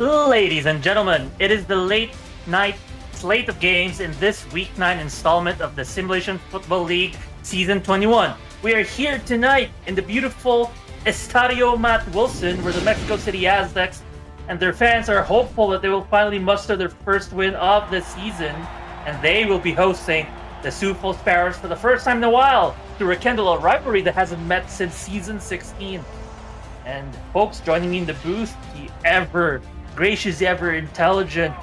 Ladies and gentlemen, it is the late night slate of games in this week 9 installment of the Simulation Football League Season 21. We are here tonight in the beautiful Estadio Matt Wilson, where the Mexico City Aztecs and their fans are hopeful that they will finally muster their first win of the season, and they will be hosting the Sioux Falls Sparrows for the first time in a while to rekindle a rivalry that hasn't met since Season 16. And folks, joining me in the booth, the ever gracious, ever intelligent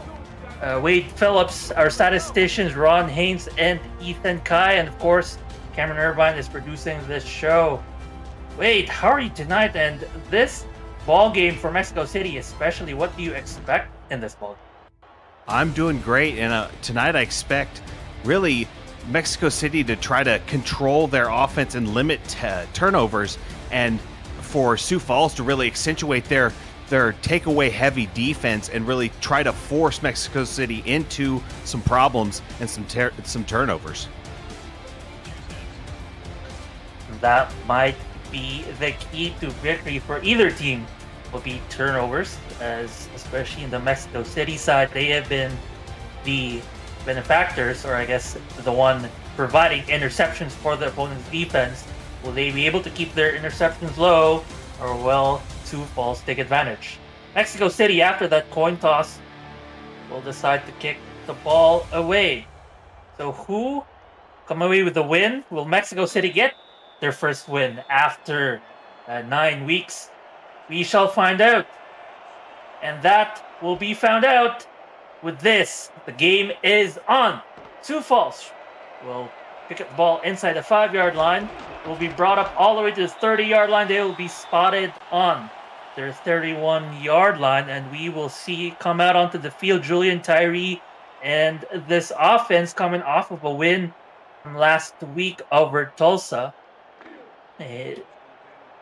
Wade Phillips, our statisticians Ron Haynes and Ethan Kai, and of course Cameron Irvine is producing this show. Wade, how are you tonight? And this ball game for Mexico City especially, what do you expect in this ball game? I'm doing great, and tonight I expect really Mexico City to try to control their offense and limit turnovers, and for Sioux Falls to really accentuate their takeaway heavy defense and really try to force Mexico City into some problems and some turnovers. That might be the key to victory for either team, will be turnovers, as especially in the Mexico City side, they have been the benefactors, or I guess the one providing interceptions for the opponent's defense. Will they be able to keep their interceptions low, or will Sioux Falls take advantage? Mexico City, after that coin toss, will decide to kick the ball away. So who come away with the win? Will Mexico City get their first win after 9 weeks? We shall find out. And that will be found out with this. The game is on. Sioux Falls will pick up the ball inside the 5-yard line. Will be brought up all the way to the 30-yard line. They will be spotted on their 31-yard line, and we will see come out onto the field Julian Tyree and this offense coming off of a win from last week over Tulsa.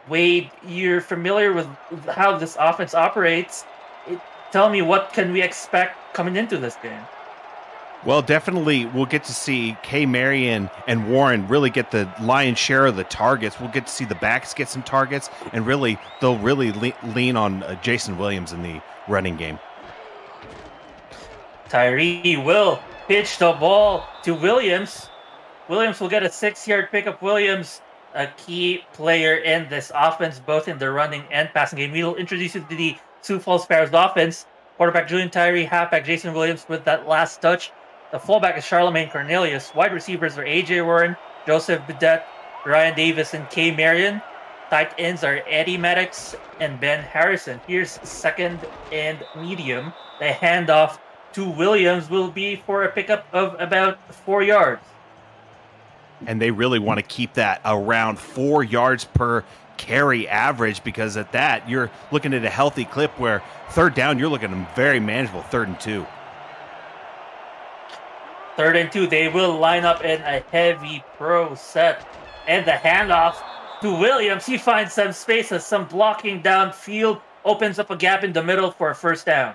Wade, you're familiar with how this offense operates. Tell me, what can we expect coming into this game? Well, definitely we'll get to see Kay Marion and Warren really get the lion's share of the targets. We'll get to see the backs get some targets, and really they'll really lean on Jason Williams in the running game. Tyree will pitch the ball to Williams. Williams will get a 6-yard pickup. Williams, a key player in this offense, both in the running and passing game. We'll introduce you to the Sioux Falls Sparrows offense. Quarterback Julian Tyree, halfback Jason Williams with that last touch. The fullback is Charlemagne Cornelius. Wide receivers are AJ Warren, Joseph Bidet, Ryan Davis, and Kay Marion. Tight ends are Eddie Maddox and Ben Harrison. Here's second and medium. The handoff to Williams will be for a pickup of about 4 yards. And they really want to keep that around 4 yards per carry average, because at that, you're looking at a healthy clip where third down, you're looking at a very manageable 3rd and 2. 3rd and 2, they will line up in a heavy pro set. And the handoff to Williams. He finds some space as some blocking downfield opens up a gap in the middle for a first down.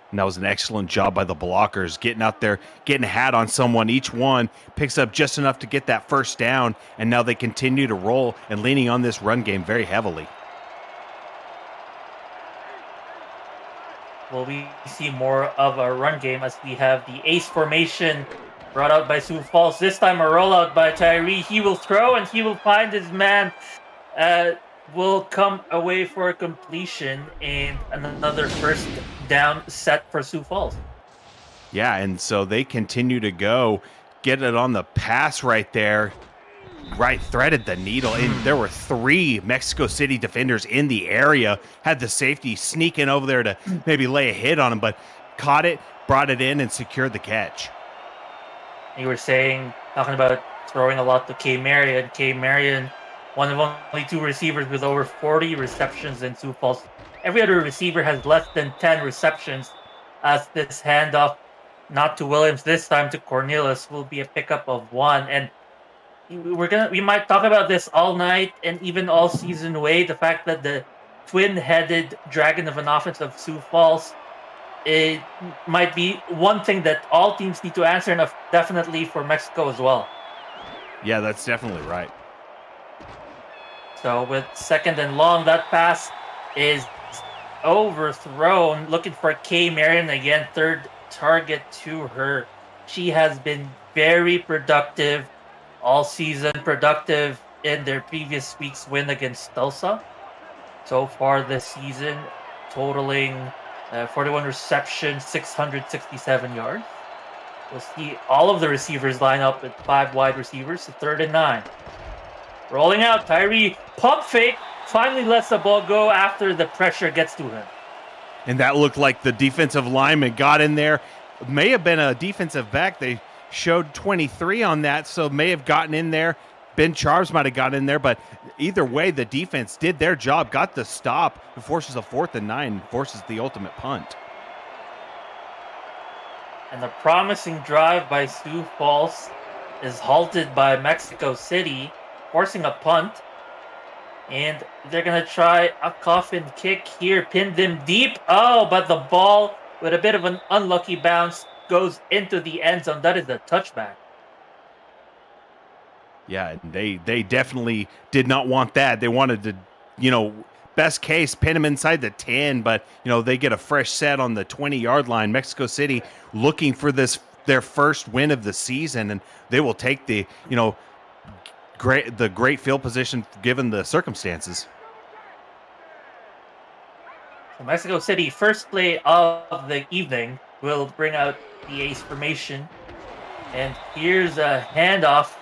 And that was an excellent job by the blockers, getting out there, getting a hat on someone. Each one picks up just enough to get that first down, and now they continue to roll and leaning on this run game very heavily. Will we see more of a run game as we have the ace formation brought out by Sioux Falls? This time a rollout by Tyree. He will throw and he will find his man. Will come away for a completion and another first down set for Sioux Falls. Yeah, and so they continue to go, get it on the pass right there. Right, threaded the needle, and there were 3 Mexico City defenders in the area. Had the safety sneaking over there to maybe lay a hit on him, but caught it, brought it in, and secured the catch. You were talking about throwing a lot to Kay Marion. Kay Marion, one of only 2 receivers with over 40 receptions in Sioux Falls. Every other receiver has less than 10 receptions, as this handoff, not to Williams, this time to Cornelius, will be a pickup of 1. And we might talk about this all night and even all season way. The fact that the twin-headed dragon of an offense of Sioux Falls, it might be one thing that all teams need to answer, and definitely for Mexico as well. Yeah, that's definitely right. So with 2nd and long, that pass is overthrown. Looking for Kay Marion again. Third target to her. She has been very productive all season. Productive in their previous week's win against Tulsa. So far this season, totaling 41 receptions, 667 yards. We'll see all of the receivers line up with 5 wide receivers, so 3rd and 9. Rolling out, Tyree pump fake, finally lets the ball go after the pressure gets to him. And that looked like the defensive lineman got in there. May have been a defensive back. They showed 23 on that, so may have gotten in there. Ben Charles might have got in there, but either way, the defense did their job, got the stop. It forces a 4th and 9, forces the ultimate punt. And the promising drive by Sioux Falls is halted by Mexico City, forcing a punt. And they're going to try a coffin kick here, pin them deep. Oh, but the ball, with a bit of an unlucky bounce, goes into the end zone. That is a touchback. Yeah, they definitely did not want that. They wanted to, best case, pin him inside the 10, but, they get a fresh set on the 20-yard line. Mexico City looking for their first win of the season, and they will take the great field position given the circumstances. So Mexico City, first play of the evening, will bring out the ace formation. And here's a handoff.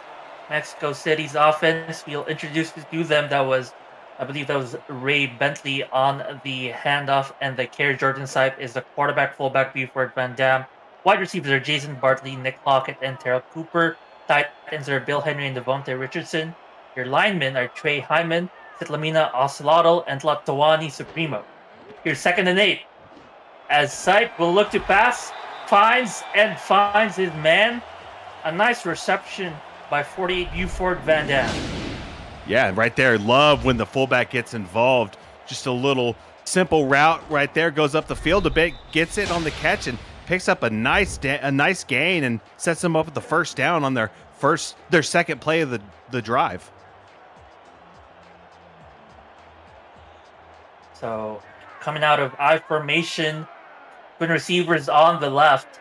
Mexico City's offense. We'll introduce to them. I believe that was Ray Bentley on the handoff, and the carry Jordan Sipe is the quarterback, fullback Buford Van Dam. Wide receivers are Jason Bartley, Nick Lockett, and Terrell Cooper. Tight ends are Bill Henry and Devontae Richardson. Your linemen are Trey Hyman, Sitlamina Ocelotl, and Tlatuani Supremo. Here's 2nd and 8. As Sipe will look to pass, finds his man. A nice reception by 48 Buford Van Dam. Yeah, right there. Love when the fullback gets involved. Just a little simple route right there. Goes up the field a bit, gets it on the catch, and picks up a nice gain and sets them up with the first down on their second play of the drive. So coming out of I formation, twin receivers on the left.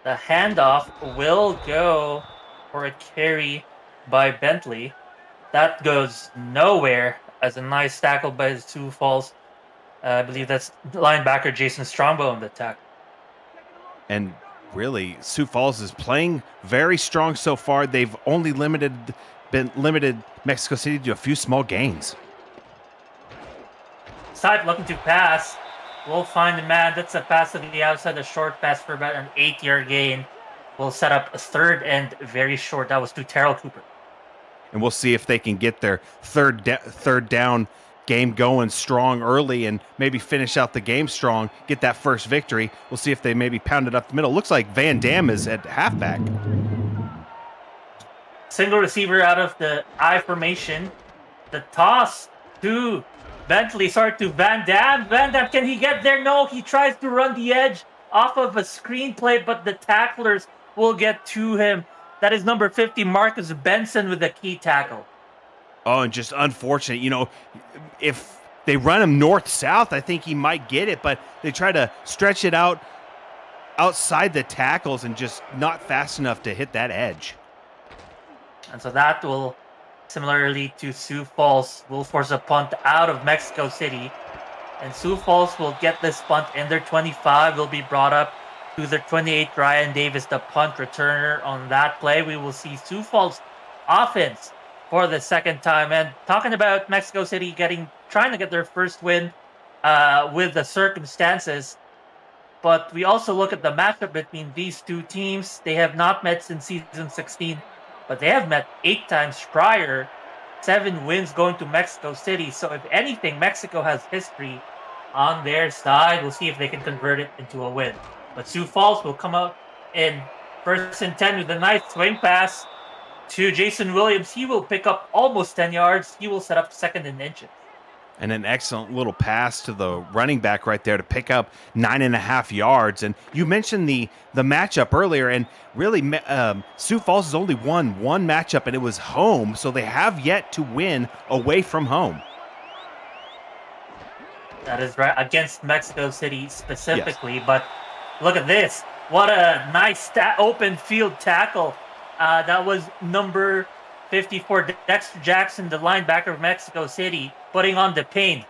The handoff will go for a carry by Bentley. That goes nowhere as a nice tackle by Sioux Falls. I believe that's linebacker Jason Strongbow on the tackle. And really, Sioux Falls is playing very strong so far. They've only limited Mexico City to a few small gains. Sipe looking to pass. We'll find the man. That's a pass to the outside, a short pass for about an 8-yard gain. We'll set up a 3rd and very short. That was to Terrell Cooper. And we'll see if they can get their third down game going strong early and maybe finish out the game strong, get that first victory. We'll see if they maybe pound it up the middle. Looks like Van Dam is at halfback. Single receiver out of the I formation. The toss to Bentley, to Van Dam. Van Dam, can he get there? No, he tries to run the edge off of a screenplay, but the tacklers will get to him. That is number 50, Marcus Benson, with the key tackle. Oh, and just unfortunate. If they run him north-south, I think he might get it, but they try to stretch it out outside the tackles and just not fast enough to hit that edge. And so that will, similarly to Sioux Falls, will force a punt out of Mexico City. And Sioux Falls will get this punt in their 25, will be brought up to their 28, Ryan Davis, the punt returner on that play. We will see Sioux Falls offense for the second time. And talking about Mexico City trying to get their first win with the circumstances. But we also look at the matchup between these two teams. They have not met since season 16, but they have met 8 times prior. 7 wins going to Mexico City. So if anything, Mexico has history on their side. We'll see if they can convert it into a win. But Sioux Falls will come out in 1st and 10 with a nice swing pass to Jason Williams. He will pick up almost 10 yards. He will set up 2nd and inches. And an excellent little pass to the running back right there to pick up 9.5 yards. And you mentioned the matchup earlier, and really Sioux Falls has only won one matchup, and it was home, so they have yet to win away from home. That is right, against Mexico City specifically. Yes. But look at this. What a nice open field tackle. That was number 54, Dexter Jackson, the linebacker of Mexico City, putting on the paint.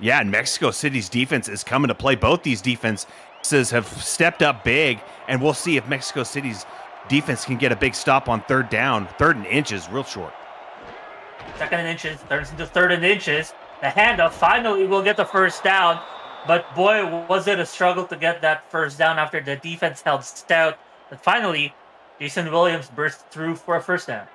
Yeah, and Mexico City's defense is coming to play. Both these defenses have stepped up big, and we'll see if Mexico City's defense can get a big stop on third down. Third and inches, real short. Second and inches, turns into third and inches. The handoff finally will get the first down, but boy, was it a struggle to get that first down after the defense held stout. But finally, Jason Williams burst through for a first down.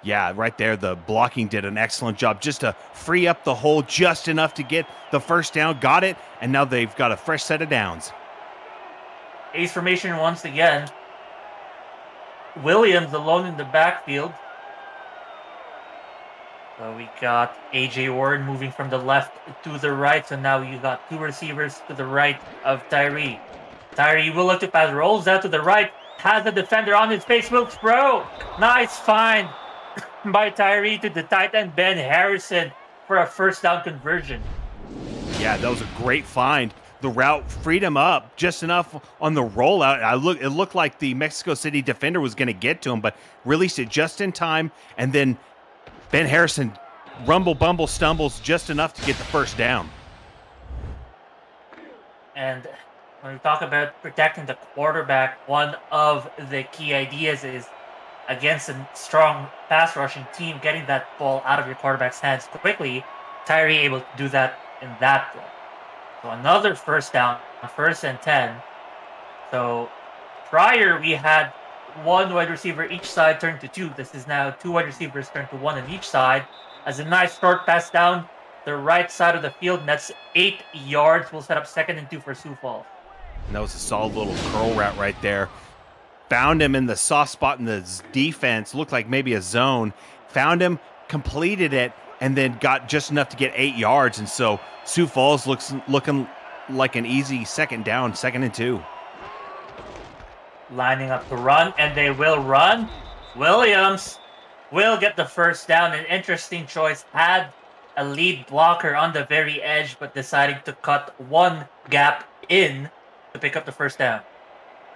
Yeah, right there, the blocking did an excellent job just to free up the hole just enough to get the first down. Got it, and now they've got a fresh set of downs. Ace formation once again. Williams alone in the backfield. So we got A.J. Warren moving from the left to the right. So now you got two receivers to the right of Tyree. Tyree will look to pass, rolls out to the right, has the defender on his face, will throw. Nice find by Tyree to the tight end Ben Harrison for a first down conversion. Yeah, that was a great find. The route freed him up just enough on the rollout. It looked like the Mexico City defender was going to get to him, but released it just in time. And then Ben Harrison bumble, stumbles just enough to get the first down. And when we talk about protecting the quarterback, one of the key ideas is against a strong pass rushing team, getting that ball out of your quarterback's hands quickly. Tyree able to do that in that play. So another first down, first and 10. So prior we had one wide receiver each side turned to two. This is now two wide receivers turned to one on each side. As a nice short pass down the right side of the field, and that's 8 yards. We'll set up 2nd and 2 for Sioux Falls. And that was a solid little curl route right there. Found him in the soft spot in the defense. Looked like maybe a zone. Found him, completed it, and then got just enough to get 8 yards. And so Sioux Falls looking like an easy second down, 2nd and 2. Lining up to run, and they will run. Williams will get the first down. An interesting choice. Had a lead blocker on the very edge, but deciding to cut one gap in to pick up the first down.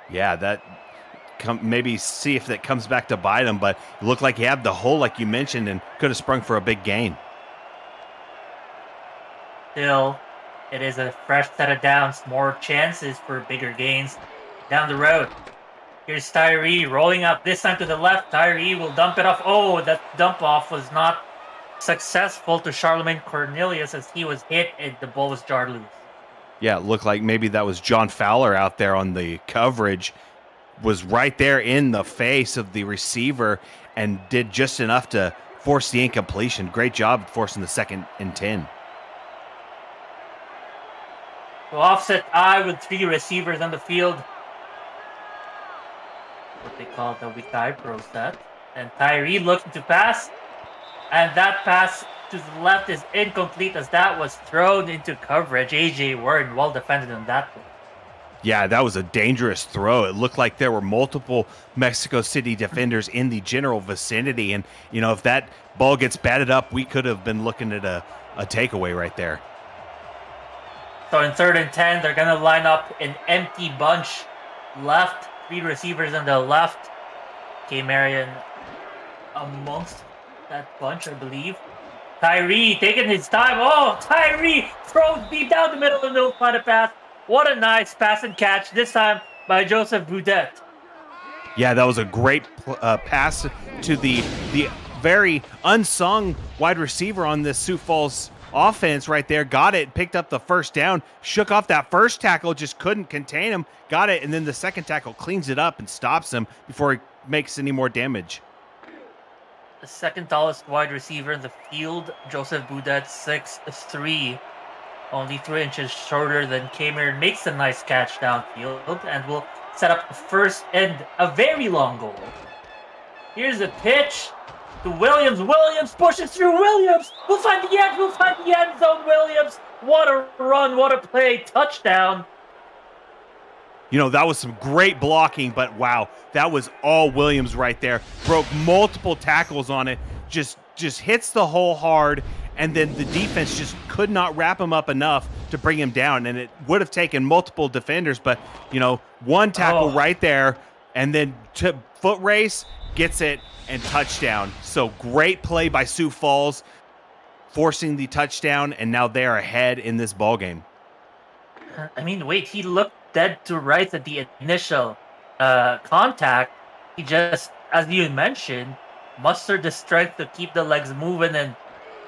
Yeah, that maybe see if that comes back to bite him, but it looked like he had the hole like you mentioned and could have sprung for a big gain. Still, it is a fresh set of downs. More chances for bigger gains down the road. Here's Tyree rolling up, this time to the left. Tyree will dump it off. Oh, that dump off was not successful to Charlemagne Cornelius as he was hit and the ball was jarred loose. Yeah, it looked like maybe that was John Fowler out there on the coverage, was right there in the face of the receiver and did just enough to force the incompletion. Great job forcing the 2nd and 10. So offset I with 3 receivers on the field. What they call the weak eye pro set. And Tyree looking to pass. And that pass to the left is incomplete as that was thrown into coverage. A.J. Warren well defended on that one. Yeah, that was a dangerous throw. It looked like there were multiple Mexico City defenders in the general vicinity. And, you know, if that ball gets batted up, we could have been looking at a takeaway right there. So in 3rd and 10, they're going to line up an empty bunch left. 3 receivers on the left. K. Marion amongst that bunch, I believe. Tyree taking his time. Oh, Tyree throws deep down the middle and no find a pass. What a nice pass and catch, this time by Joseph Boudet. Yeah, that was a great pass to the very unsung wide receiver on this Sioux Falls offense right there. Got it, picked up the first down, shook off that first tackle, just couldn't contain him. Got it, and then the second tackle cleans it up and stops him before he makes any more damage. The second tallest wide receiver in the field, Joseph Boudet, 6'3", only 3 inches shorter than Kamer, makes a nice catch downfield and will set up first and a very long goal. Here's a pitch to Williams. Williams pushes through. Williams will find the edge. Will find the end zone. Williams, what a run, what a play, touchdown. You know, that was some great blocking, but wow, that was all Williams right there. Broke multiple tackles on it, just hits the hole hard and then the defense just could not wrap him up enough to bring him down, and it would have taken multiple defenders, but one tackle right there, and then foot race, gets it, and touchdown. So great play by Sioux Falls, forcing the touchdown, and now they're ahead in this ball game. I mean, wait, he looked dead to rights at the initial contact. He just, as you mentioned, mustered the strength to keep the legs moving and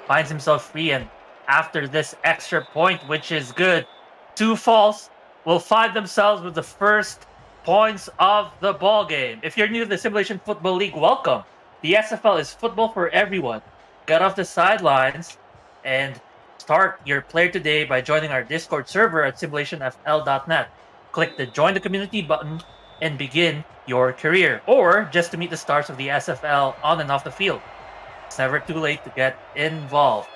finds himself free. And after this extra point, which is good, Sioux Falls will find themselves with the first points of the ball game. If you're new to the Simulation Football League, welcome. The SFL is football for everyone. Get off the sidelines and start your player today by joining our Discord server at simulationfl.net. Click the Join the Community button and begin your career, or just to meet the stars of the SFL on and off the field. It's never too late to get involved.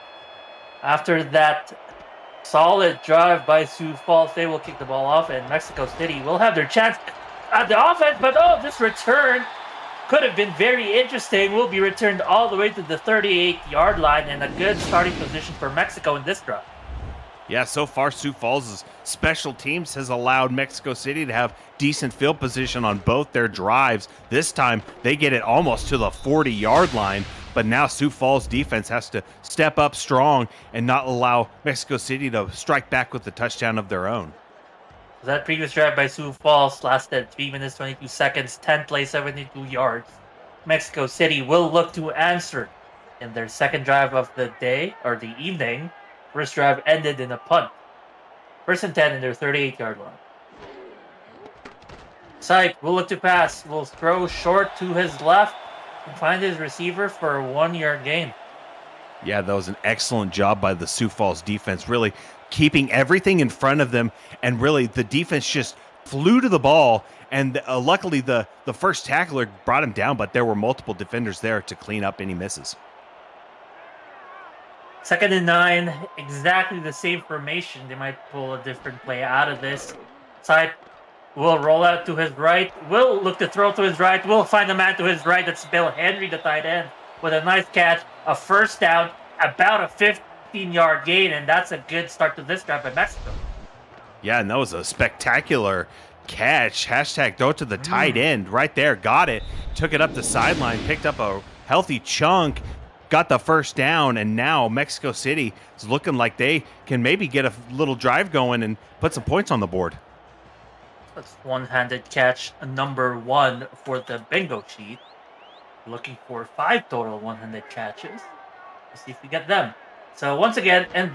After that solid drive by Sioux Falls, they will kick the ball off, and Mexico City will have their chance at the offense, but this return could have been very interesting. Will be returned all the way to the 38-yard line, and a good starting position for Mexico in this drive. Yeah, so far Sioux Falls' special teams has allowed Mexico City to have decent field position on both their drives. This time they get it almost to the 40-yard line, but now Sioux Falls defense has to step up strong and not allow Mexico City to strike back with the touchdown of their own. That previous drive by Sioux Falls lasted 3 minutes, 22 seconds, 10 plays, 72 yards. Mexico City will look to answer in their second drive of the day, or the evening. First drive ended in a punt. First and 10 in their 38-yard line. Sype will look to pass, will throw short to his left and find his receiver for a 1-yard gain. Yeah, that was an excellent job by the Sioux Falls defense, really keeping everything in front of them, and really the defense just flew to the ball, and luckily the first tackler brought him down, but there were multiple defenders there to clean up any misses. 2nd and 9, exactly the same formation. They might pull a different play out of this. Sype will roll out to his right, will look to throw to his right, will find a man to his right. That's Bill Henry, the tight end, with a nice catch, a first down, about a 15-yard gain, and that's a good start to this drive by Mexico. Yeah, and that was a spectacular catch. Hashtag throw to the tight end right there. Got it. Took it up the sideline, picked up a healthy chunk, got the first down, and now Mexico City is looking like they can maybe get a little drive going and put some points on the board. That's one-handed catch number 1 for the bingo sheet. Looking for 5 total one-handed catches. Let's see if we get them. So once again, and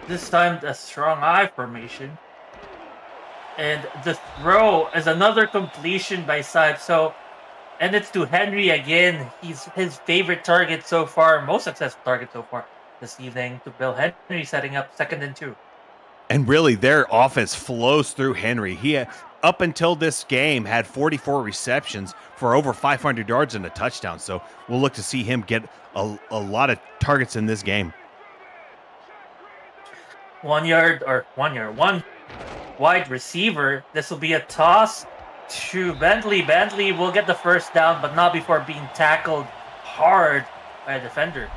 this time the strong eye formation. And the throw is another completion by Sype. So, and it's to Henry again. He's his favorite target so far, most successful target so far this evening, to Bill Henry, setting up 2nd and 2. And really, their offense flows through Henry. He, up until this game, had 44 receptions for over 500 yards and a touchdown. So we'll look to see him get a lot of targets in this game. 1 wide receiver. This will be a toss to Bentley. Bentley will get the first down, but not before being tackled hard by a defender.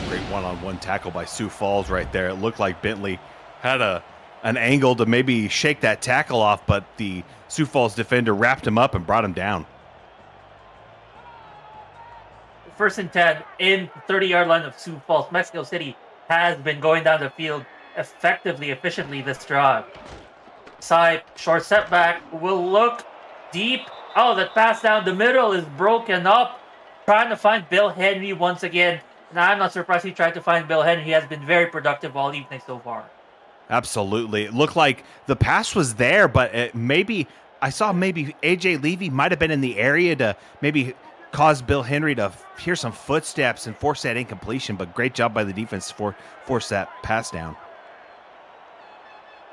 Great one-on-one tackle by Sioux Falls right there. It looked like Bentley had an angle to maybe shake that tackle off, but the Sioux Falls defender wrapped him up and brought him down. 1st and 10 in the 30-yard line of Sioux Falls. Mexico City has been going down the field effectively, efficiently this drive. Sype, short setback, will look deep. Oh, that pass down the middle is broken up. Trying to find Bill Henry once again. And I'm not surprised he tried to find Bill Henry. He has been very productive all evening so far. Absolutely. It looked like the pass was there, but I saw maybe AJ Levy might have been in the area to maybe cause Bill Henry to hear some footsteps and force that incompletion, but great job by the defense to force that pass down.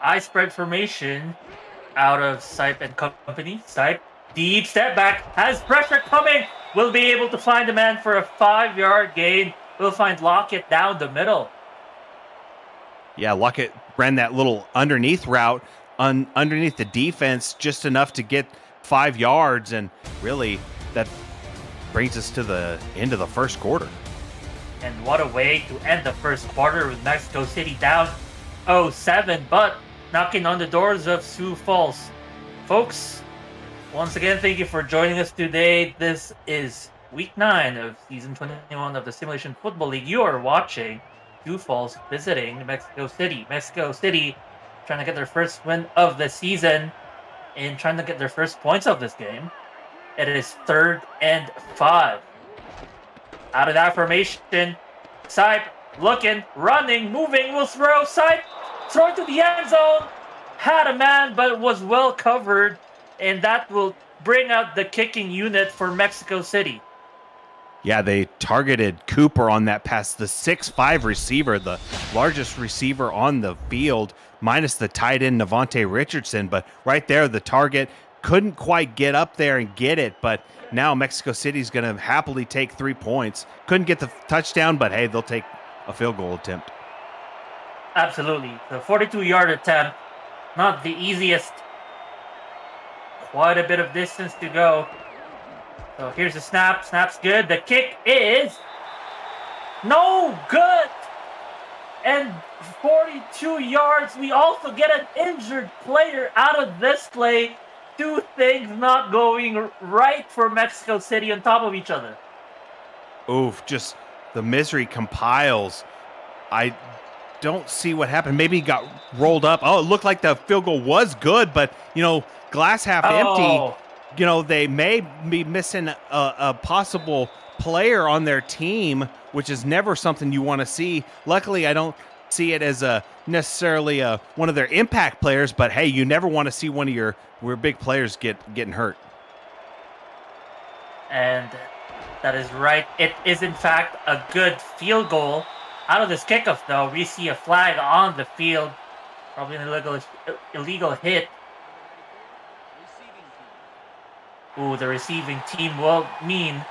I spread formation out of Sype and company. Sype, deep step back, has pressure coming, will be able to find a man for a 5-yard gain. Will find Lockett down the middle. Yeah, Lockett ran that little underneath route underneath the defense just enough to get 5 yards, and really that brings us to the end of the first quarter. And what a way to end the first quarter with Mexico City down 0-7, but knocking on the doors of Sioux Falls. Folks, once again, thank you for joining us today. This is week 9 of season 21 of the Simulation Football League. You are watching Sioux Falls visiting Mexico City. Mexico City trying to get their first win of the season and trying to get their first points of this game. It is 3rd and 5. Out of that formation, Sipe looking, running, moving, will throw. Sipe throw to the end zone. Had a man, but was well covered, and that will bring out the kicking unit for Mexico City. Yeah, they targeted Cooper on that pass, the 6'5 receiver, the largest receiver on the field, minus the tight end Navante Richardson. But right there, the target couldn't quite get up there and get it, but now Mexico City's going to happily take 3 points. Couldn't get the touchdown, but hey, they'll take a field goal attempt. Absolutely. The 42-yard attempt, not the easiest. Quite a bit of distance to go. So here's the snap. Snap's good. The kick is no good. And 42 yards. We also get an injured player out of this play. 2 things not going right for Mexico City on top of each other. Oof, just the misery compiles. I don't see what happened. Maybe he got rolled up. Oh, it looked like the field goal was good, but, glass half empty. They may be missing a possible player on their team, which is never something you want to see. Luckily, I don't see it as necessarily one of their impact players, but hey, you never want to see one of your big players getting hurt. And that is right. It is in fact a good field goal. Out of this kickoff, though, we see a flag on the field, probably an illegal hit. Ooh, the receiving team will mean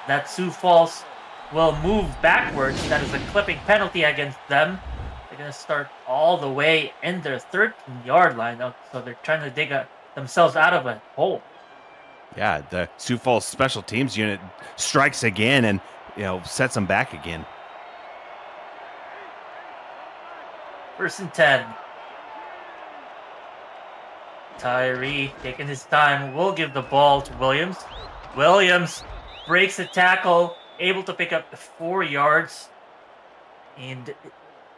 that Sioux Falls will move backwards. That is a clipping penalty against them. They're going to start all the way in their 13-yard line, so they're trying to dig themselves out of a hole. Yeah, the Sioux Falls special teams unit strikes again and, sets them back again. 1st and 10. Tyree taking his time will give the ball to Williams. Williams breaks a tackle, able to pick up 4 yards. And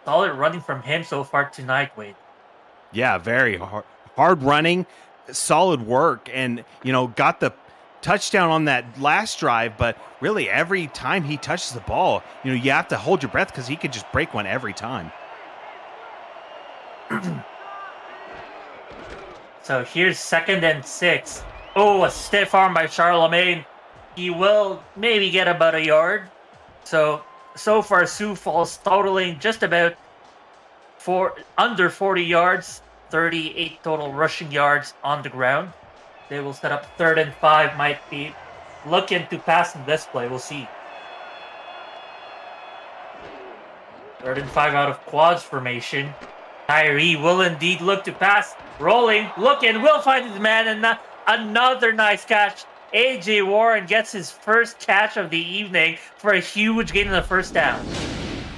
solid running from him so far tonight, Wade. Yeah, very hard running, solid work, and, got the touchdown on that last drive. But really, every time he touches the ball, you have to hold your breath because he could just break one every time. So here's 2nd and 6. Oh, a stiff arm by Charlemagne. He will maybe get about a yard. So far, Sioux Falls totaling just about under 40 yards, 38 total rushing yards on the ground. They will set up 3rd and 5, might be looking to pass in this play. We'll see. 3rd and 5 out of quads formation. Tyree will indeed look to pass. Rolling, looking, will find his man, and another nice catch. AJ Warren gets his first catch of the evening for a huge gain in the first down.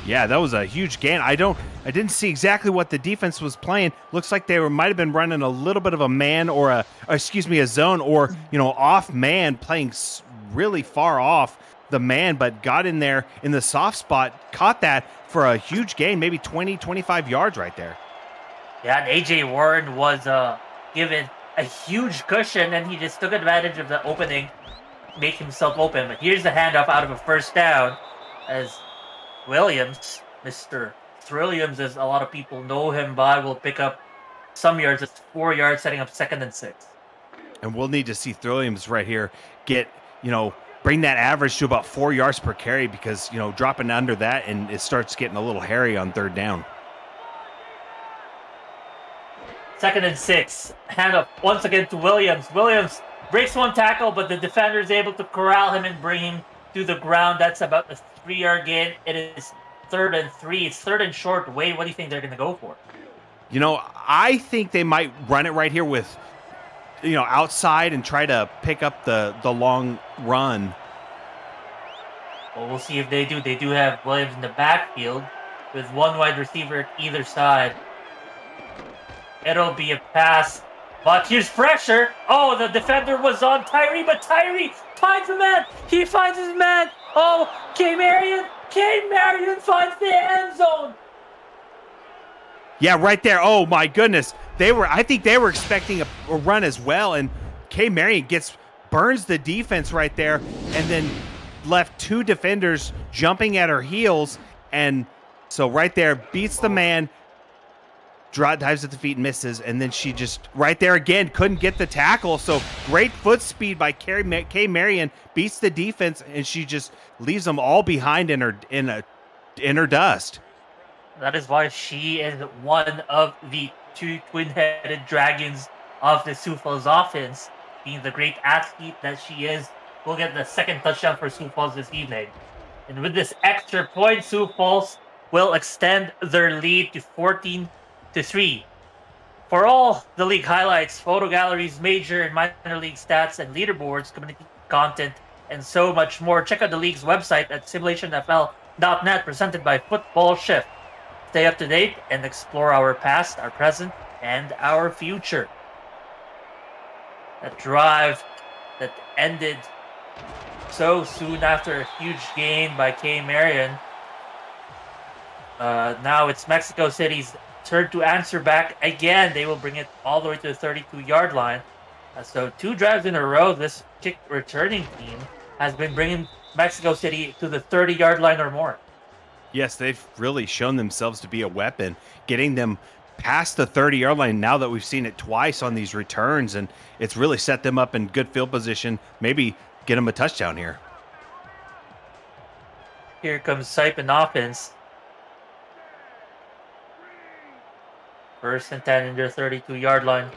Yeah, that was a huge gain. I didn't see exactly what the defense was playing. Looks like they might have been running a little bit of a man or a zone or, off man, playing really far off the man, but got in there in the soft spot, caught that for a huge gain, maybe 20, 25 yards right there. Yeah, and AJ Warren was given a huge cushion, and he just took advantage of the opening, make himself open. But here's the handoff out of a first down as Williams, Mr. Trilliums, as a lot of people know him by, will pick up some yards. It's 4 yards, setting up 2nd and 6. And we'll need to see Trilliums right here get, bring that average to about 4 yards per carry because, dropping under that and it starts getting a little hairy on 3rd down. 2nd and 6. Handoff once again to Williams. Williams breaks one tackle, but the defender is able to corral him and bring him to the ground. That's about a 3-yard gain. It is 3rd and 3. It's 3rd and short. Wade, what do you think they're going to go for? I think they might run it right here with, outside and try to pick up the long run. Well, we'll see if they do. They do have Williams in the backfield with one wide receiver at either side. It'll be a pass. But here's pressure. Oh, the defender was on Tyree, but Tyree finds the man. He finds his man. Oh, K. Marion finds the end zone. Yeah, right there. Oh my goodness. I think they were expecting a run as well, and K. Marion burns the defense right there, and then left two defenders jumping at her heels, and so right there beats the man, dives at the feet, misses, and then she just right there again couldn't get the tackle. So great foot speed by K. Marion, beats the defense, and she just leaves them all behind in her dust. That is why she is one of the two twin-headed dragons of the Sioux Falls offense, being the great athlete that she is. Will get the second touchdown for Sioux Falls this evening. And with this extra point, Sioux Falls will extend their lead to 14-3. For all the league highlights, photo galleries, major and minor league stats and leaderboards, community content, and so much more, check out the league's website at simulationfl.net, presented by Football Shift. Stay up to date and explore our past, our present, and our future. A drive that ended so soon after a huge gain by K. Marion. Now it's Mexico City's turn to answer back again. They will bring it all the way to the 32-yard line. So 2 drives in a row, this kick returning team has been bringing Mexico City to the 30-yard line or more. Yes, they've really shown themselves to be a weapon, getting them past the 30-yard line now that we've seen it twice on these returns, and it's really set them up in good field position, maybe get them a touchdown here. Here comes Saipan offense. 1st and 10 in their 32-yard line.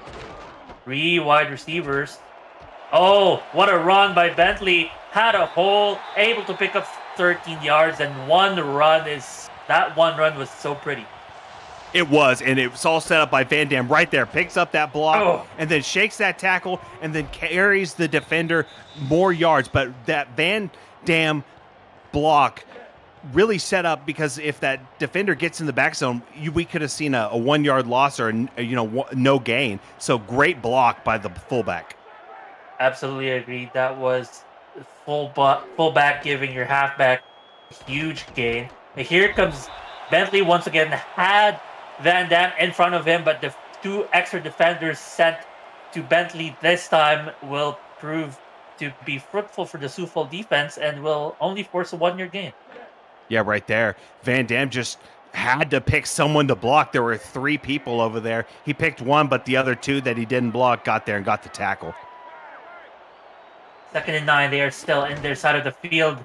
3 wide receivers. Oh, what a run by Bentley. Had a hole, able to pick up 13 yards, and that one run was so pretty. It was, and it was all set up by Van Dam right there. Picks up that block, and then shakes that tackle, and then carries the defender more yards. But that Van Dam block really set up, because if that defender gets in the back zone, we could have seen a 1-yard loss or no gain. So great block by the fullback. Absolutely agreed. That was fullback giving your halfback a huge gain. And here comes Bentley once again. Had Van Dam in front of him, but the 2 extra defenders sent to Bentley this time will prove to be fruitful for the Sioux Falls defense and will only force a 1-yard gain. Yeah, right there. Van Dam just had to pick someone to block. There were 3 people over there. He picked one, but the other 2 that he didn't block got there and got the tackle. 2nd and 9. They are still in their side of the field.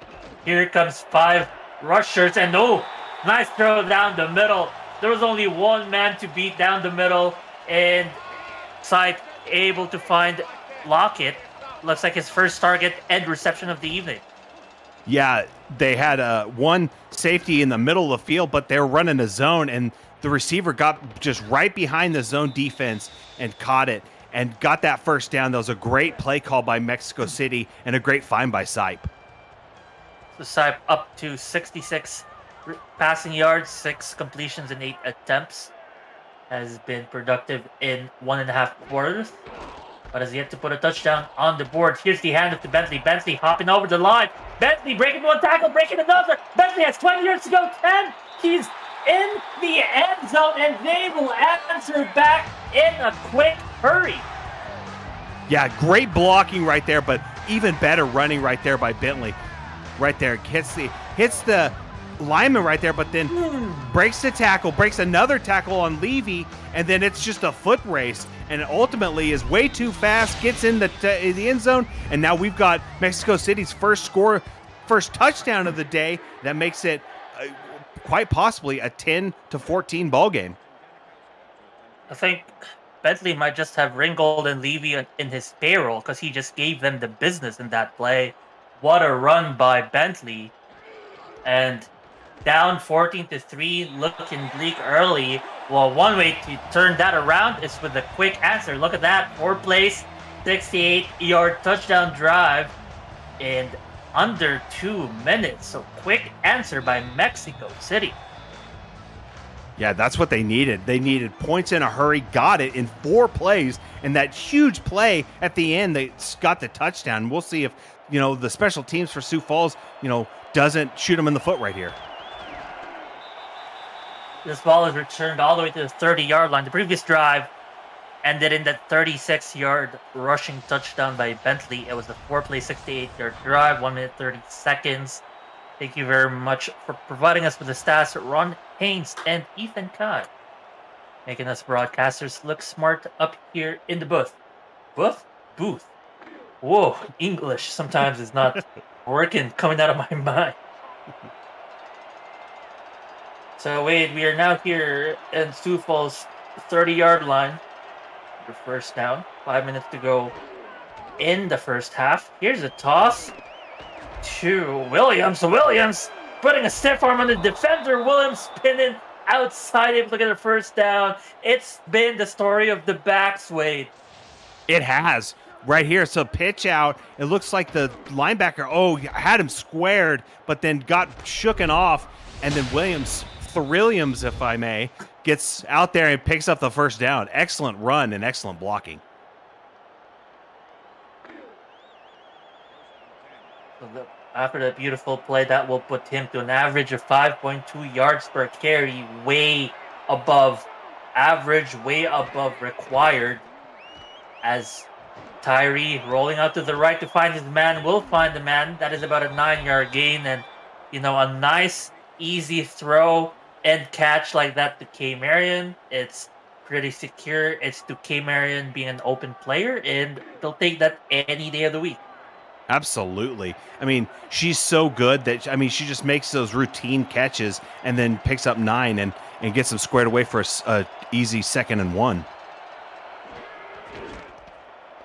Here comes 5 rushers, and nice throw down the middle. There was only one man to beat down the middle, and Sipe able to find Lockett. Looks like his first target and reception of the evening. Yeah, they had one safety in the middle of the field, but they were running a zone, and the receiver got just right behind the zone defense and caught it and got that first down. That was a great play call by Mexico City and a great find by Sipe. So Sipe up to 66 passing yards, 6 completions in 8 attempts. Has been productive in 1.5 quarters, but has yet to put a touchdown on the board. Here's the handoff to Bentley. Bentley hopping over the line. Bentley breaking one tackle, breaking another. Bentley has 20 yards to go. 10. He's in the end zone, and they will answer back in a quick hurry. Yeah, great blocking right there, but even better running right there by Bentley. Right there, hits the lineman right there, but then breaks the tackle, breaks another tackle on Levy, and then it's just a foot race, and ultimately is way too fast, gets in the end zone, and now we've got Mexico City's first touchdown of the day. That makes it quite possibly a 10-14 ball game. I think Bentley might just have Ringgold and Levy in his payroll because he just gave them the business in that play. What a run by Bentley. And down 14-3, looking bleak early. Well, one way to turn that around is with a quick answer. Look at that. 4 plays, 68-yard touchdown drive. And under 2 minutes. So quick answer by Mexico City. Yeah, that's what they needed. They needed points in a hurry, got it in 4 plays, and that huge play at the end, they got the touchdown. We'll see if, the special teams for Sioux Falls, doesn't shoot them in the foot right here. This ball is returned all the way to the 30-yard line. The previous drive ended in that 36-yard rushing touchdown by Bentley. It was a 4-play, 68-yard drive, 1 minute, 30 seconds. Thank you very much for providing us with the stats, Ron Haynes and Ethan Kai. Making us broadcasters look smart up here in the booth. Booth. Whoa, English sometimes is not working, coming out of my mind. So Wade, we are now here in Sioux Falls 30-yard line. The first down. 5 minutes to go in the first half. Here's a toss to Williams. Williams putting a stiff arm on the defender. Williams spinning outside, able to get a first down. It's been the story of the backs, Wade. It has. Right here, so pitch out. It looks like the linebacker, had him squared, but then got shooken off. And then Thrilliums, if I may, gets out there and picks up the first down. Excellent run and excellent blocking. So after that beautiful play, that will put him to an average of 5.2 yards per carry, way above average, way above required. As Tyree rolling out to the right to find his man, will find the man. That is about a 9-yard gain, and a nice, easy throw and catch like that to K. Marion. It's pretty secure. It's to K. Marion being an open player, and they'll take that any day of the week. Absolutely. I mean, she's so good that, she just makes those routine catches and then picks up 9 and gets them squared away for a easy 2nd and 1.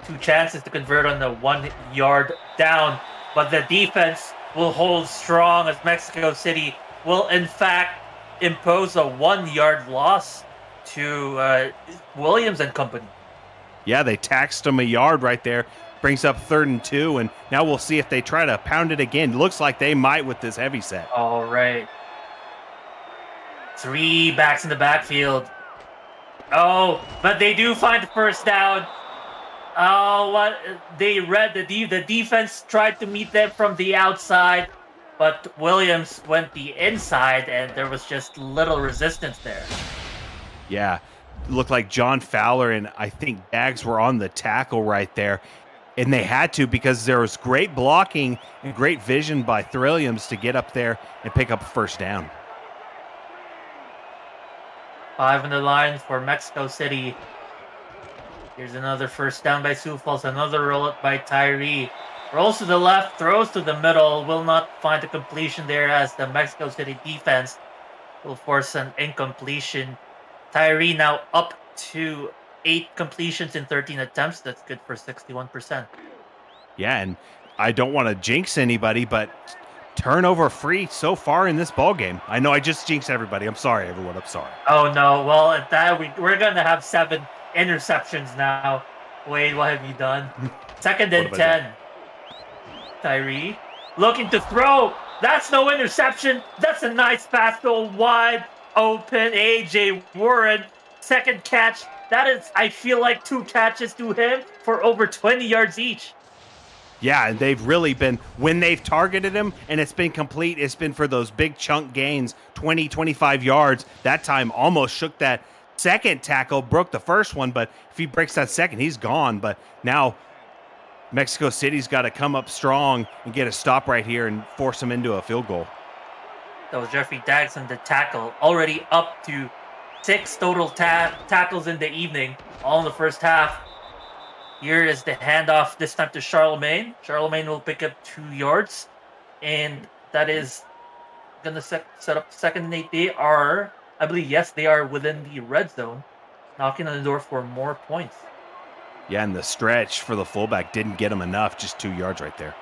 2 chances to convert on the 1 yard down, but the defense will hold strong as Mexico City will in fact impose a 1 yard loss to Williams and company. Yeah, they taxed him a yard right there. Brings up 3rd and 2, and now we'll see if they try to pound it again. Looks like they might with this heavy set. All right. 3 backs in the backfield. Oh, but they do find the first down. Oh, what they read the defense tried to meet them from the outside, but Williams went the inside, and there was just little resistance there. Yeah, looked like John Fowler and I think Dags were on the tackle right there, and they had to because there was great blocking and great vision by Thrilliums to get up there and pick up a first down. 5 on the line for Mexico City. Here's another first down by Sioux Falls. Another roll up by Tyree. Rolls to the left, throws to the middle. Will not find the completion there as the Mexico City defense will force an incompletion. Tyree now up to 8 completions in 13 attempts. That's good for 61%. Yeah, and I don't want to jinx anybody, but turnover free so far in this ball game. I know I just jinxed everybody. I'm sorry, everyone. I'm sorry. Oh, no. Well, at that, we're going to have 7 interceptions now. Wade, what have you done? 2nd and 10. Tyree looking to throw. That's no interception. That's a nice pass to a wide open AJ Warren. 2nd catch. That is, I feel like, 2 catches to him for over 20 yards each. Yeah, and they've really been, when they've targeted him and it's been complete, it's been for those big chunk gains, 20, 25 yards. That time almost shook that 2nd tackle, broke the 1st one, but if he breaks that 2nd, he's gone. But now Mexico City's got to come up strong and get a stop right here and force him into a field goal. That was Jeffrey Dagson, the tackle, already up to 6 total tackles in the evening, all in the first half. Here is the handoff, this time to Charlemagne. Charlemagne will pick up 2 yards, and that is going to set up 2nd and 8. They are, I believe, yes, they are within the red zone, knocking on the door for more points. Yeah, and the stretch for the fullback didn't get him enough, just 2 yards right there.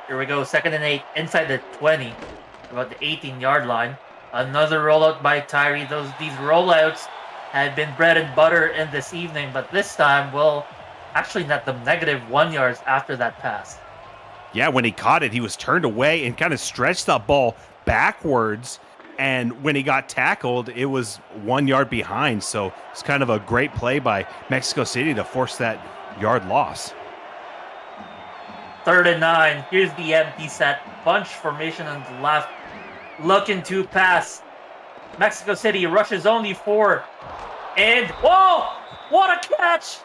Here we go, 2nd and 8, inside the 20, about the 18-yard line. Another rollout by Tyree. These rollouts had been bread and butter in this evening, but this time will actually net them -1 yards after that pass. Yeah, when he caught it, he was turned away and kind of stretched that ball backwards. And when he got tackled, it was 1 yard behind. So it's kind of a great play by Mexico City to force that yard loss. 3rd and 9. Here's the empty set. Bunch formation on the left. Looking to pass. Mexico City rushes only 4. And, whoa! What a catch!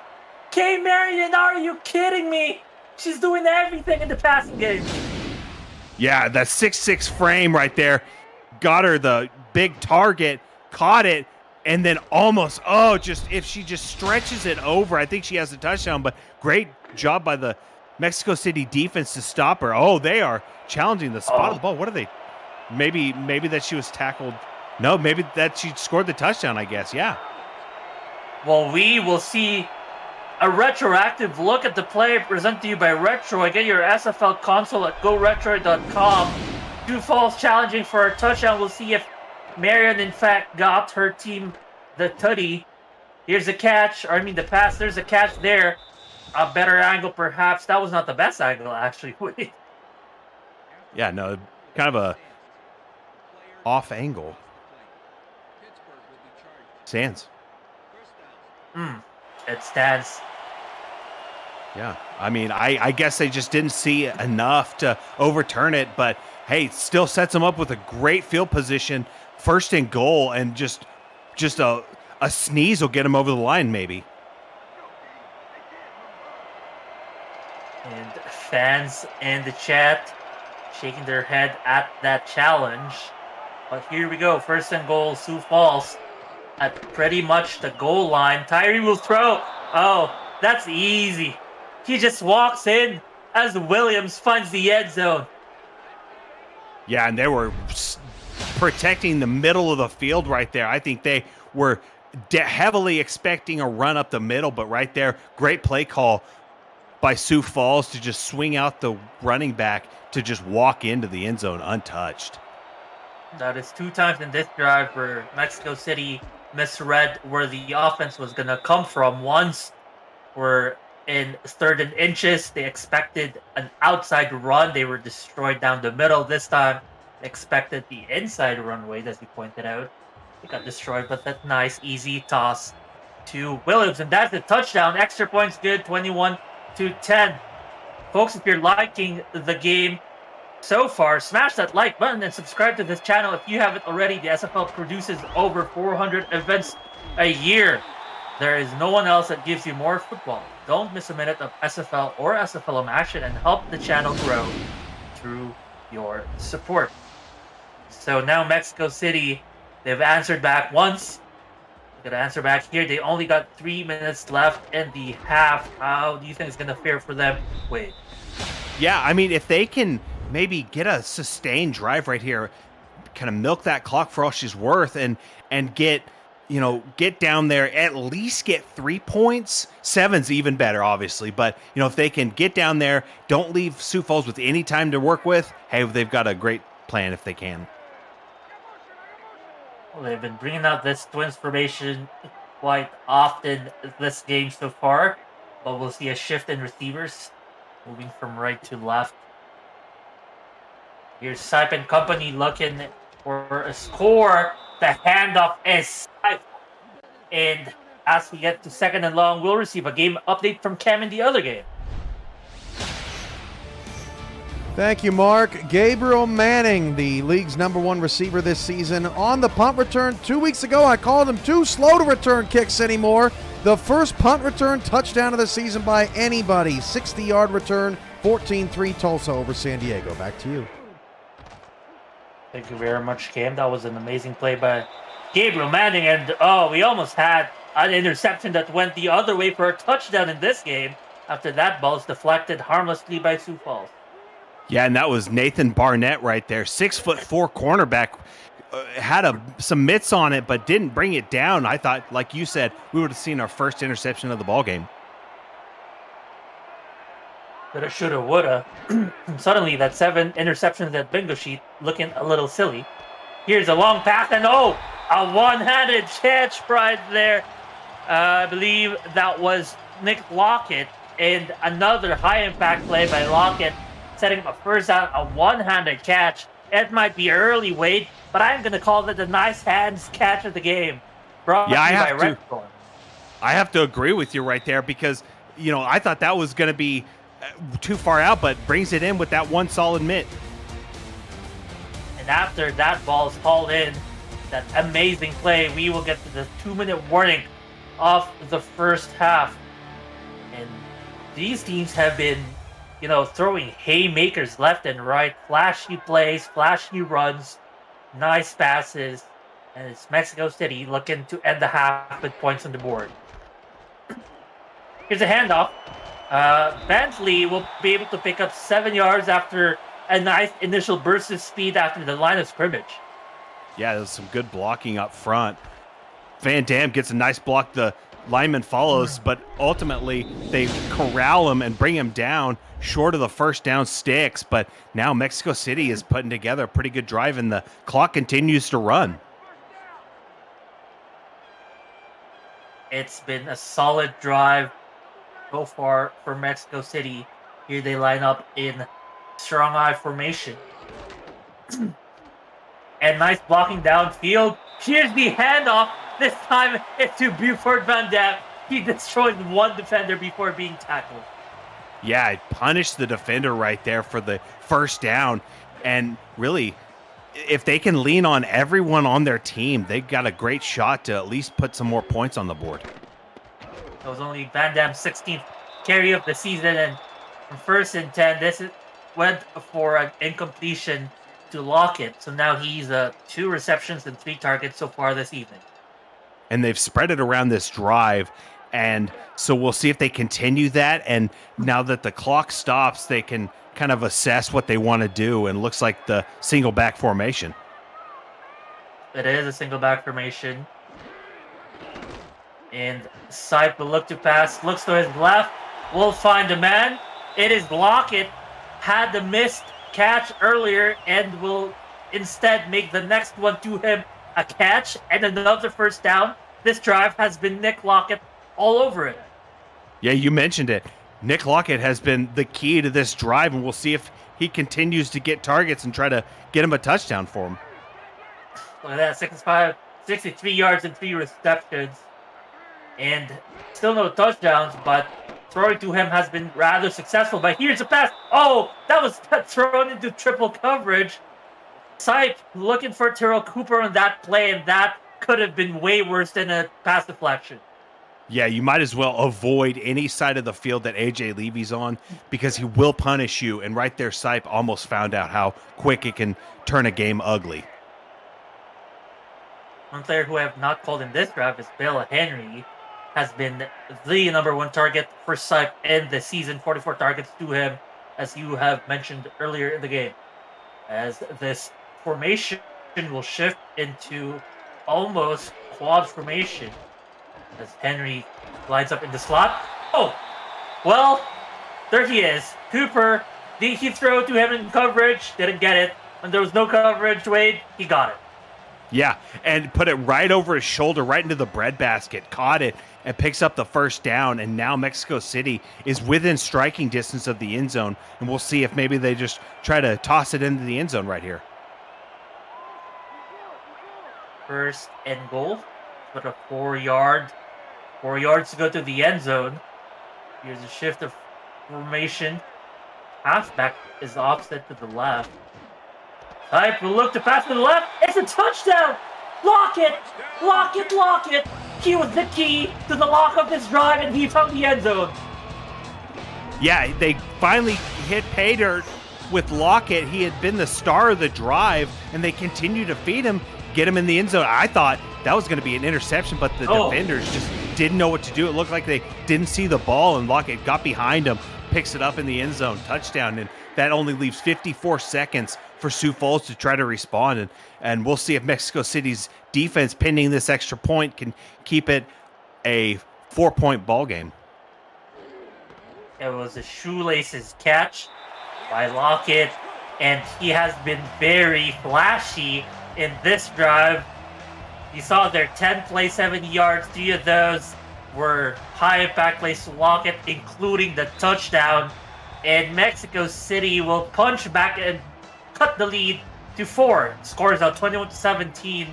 Kay Marion, are you kidding me? She's doing everything in the passing game. Yeah, that 6'6" frame right there got her the big target, caught it, and then almost, if she just stretches it over, I think she has a touchdown, but great job by the Mexico City defense to stop her. Oh, they are challenging the spot of the ball. What are they? Maybe that she was tackled. No, maybe that she scored the touchdown, I guess. Yeah. Well, we will see a retroactive look at the play presented to you by Retro. Get your SFL console at goretro.com. Sioux Falls challenging for a touchdown. We'll see if Marion, in fact, got her team the tutty. Here's a catch, or I mean the pass. There's a catch there. A better angle, perhaps. That was not the best angle, actually. Yeah, no, kind of a off angle. Stands. It stands. Yeah, I mean, I guess they just didn't see enough to overturn it, but hey, it still sets them up with a great field position, 1st and goal, and just a sneeze will get them over the line, maybe. And fans in the chat shaking their head at that challenge. But here we go, 1st and goal, Sioux Falls at pretty much the goal line. Tyree will throw. Oh, that's easy. He just walks in as Williams finds the end zone. Yeah, and they were protecting the middle of the field right there. I think they were heavily expecting a run up the middle, but right there, great play call by Sioux Falls to just swing out the running back to just walk into the end zone untouched. That is 2 times in this drive where Mexico City misread where the offense was going to come from. Once were in 3rd and inches. They expected an outside run. They were destroyed down the middle. This time, expected the inside run Wade, as you pointed out. They got destroyed, but that nice, easy toss to Williams. And that's the touchdown. Extra points good, 21-10. Folks, if you're liking the game so far, smash that like button and subscribe to this channel if you haven't already. The SFL produces over 400 events a year. There is no one else that gives you more football. Don't miss a minute of SFL or SFLM action and help the channel grow through your support. So now Mexico City, they've answered back once. They're going to answer back here. They only got 3 minutes left in the half. How do you think it's going to fare for them? Wait. Yeah, I mean, if they can maybe get a sustained drive right here, kind of milk that clock for all she's worth and get down there, at least get 3 points. 7's even better, obviously. But, if they can get down there, don't leave Sioux Falls with any time to work with, hey, they've got a great plan if they can. Well, they've been bringing out this twins formation quite often this game so far. But we'll see a shift in receivers, moving from right to left. Here's Sipe and company looking for a score. The handoff is Sipe. And as we get to 2nd and long, we'll receive a game update from Cam in the other game. Thank you, Mark. Gabriel Manning, the league's #1 receiver this season, on the punt return. 2 weeks ago, I called him too slow to return kicks anymore. The first punt return touchdown of the season by anybody. 60-yard return, 14-3 Tulsa over San Diego. Back to you. Thank you very much, Cam. That was an amazing play by Gabriel Manning. And, we almost had an interception that went the other way for a touchdown in this game. After that ball is deflected harmlessly by Sioux Falls. Yeah, and that was Nathan Barnett right there. 6'4" cornerback. Had some mitts on it, but didn't bring it down. I thought, like you said, we would have seen our first interception of the ball game. Coulda, shoulda, woulda. Suddenly, that 7 interceptions that bingo sheet looking a little silly. Here's a long pass, and a one-handed catch right there. I believe that was Nick Lockett, and another high-impact play by Lockett, setting up a first down, a one-handed catch. It might be early, Wade, but I'm going to call it the nice hands catch of the game. Brought to you by Red Storm. I have to agree with you right there because, I thought that was going to be too far out, but brings it in with that one solid mitt. And after that ball is hauled in, that amazing play, we will get to the 2-minute warning of the first half. And these teams have been, throwing haymakers left and right, flashy plays, flashy runs, nice passes, and it's Mexico City looking to end the half with points on the board. Here's a handoff. Bentley will be able to pick up 7 yards after a nice initial burst of speed after the line of scrimmage. Yeah, there's some good blocking up front. Van Dam gets a nice block. The lineman follows, but ultimately they corral him and bring him down short of the first down sticks. But now Mexico City is putting together a pretty good drive, and the clock continues to run. It's been a solid drive so far for Mexico City. Here they line up in strong eye formation. And nice blocking downfield. Here's the handoff. This time it's to Buford Van Dam. He destroyed one defender before being tackled. Yeah, it punished the defender right there for the first down. And really, if they can lean on everyone on their team, they've got a great shot to at least put some more points on the board. That was only Van Dam's 16th carry of the season, and from 1st and 10, this went for an incompletion to Lockett. So now he's 2 receptions and 3 targets so far this evening. And they've spread it around this drive, and so we'll see if they continue that. And now that the clock stops, they can kind of assess what they want to do, and looks like the single back formation. It is a single back formation. And Sipe will look to pass, looks to his left, will find a man. It is Lockett, had the missed catch earlier and will instead make the next one to him a catch and another first down. This drive has been Nick Lockett all over it. Yeah, you mentioned it. Nick Lockett has been the key to this drive, and we'll see if he continues to get targets and try to get him a touchdown for him. Look at that, 63 yards and 3 receptions. And still no touchdowns, but throwing to him has been rather successful. But here's a pass. Oh, that was thrown into triple coverage. Sipe looking for Terrell Cooper on that play, and that could have been way worse than a pass deflection. Yeah, you might as well avoid any side of the field that AJ Levy's on, because he will punish you. And right there, Sipe almost found out how quick it can turn a game ugly. One player who I have not called in this drive is Bill Henry. Has been the number 1 target for Sipe in the season. 44 targets to him, as you have mentioned earlier in the game. As this formation will shift into almost quad formation, as Henry lines up in the slot. Oh, well, there he is. Cooper, he threw to him in coverage, didn't get it. When there was no coverage, Wade, he got it. Yeah, and put it right over his shoulder, right into the breadbasket, caught it, and picks up the first down. And now Mexico City is within striking distance of the end zone, and we'll see if maybe they just try to toss it into the end zone right here. 1st and goal, but a 4 yards to go to the end zone. Here's a shift of formation. Halfback is offset to the left. Sipe will look to pass to the left. It's a touchdown! Lockett! He was the key to the lock of this drive, and he found the end zone. Yeah, they finally hit pay dirt with Lockett. He had been the star of the drive, and they continue to feed him, get him in the end zone. I thought that was going to be an interception, but the defenders just didn't know what to do. It looked like they didn't see the ball, and Lockett got behind him, picks it up in the end zone, touchdown, and that only leaves 54 seconds for Sioux Falls to try to respond, and we'll see if Mexico City's defense, pending this extra point, can keep it a 4-point ball game. It was a shoelaces catch by Lockett, and he has been very flashy in this drive. You saw there 10 plays, 70 yards, 3 of those were high impact plays to lock it, including the touchdown. And Mexico City will punch back and cut the lead to 4. Scores out 21-17.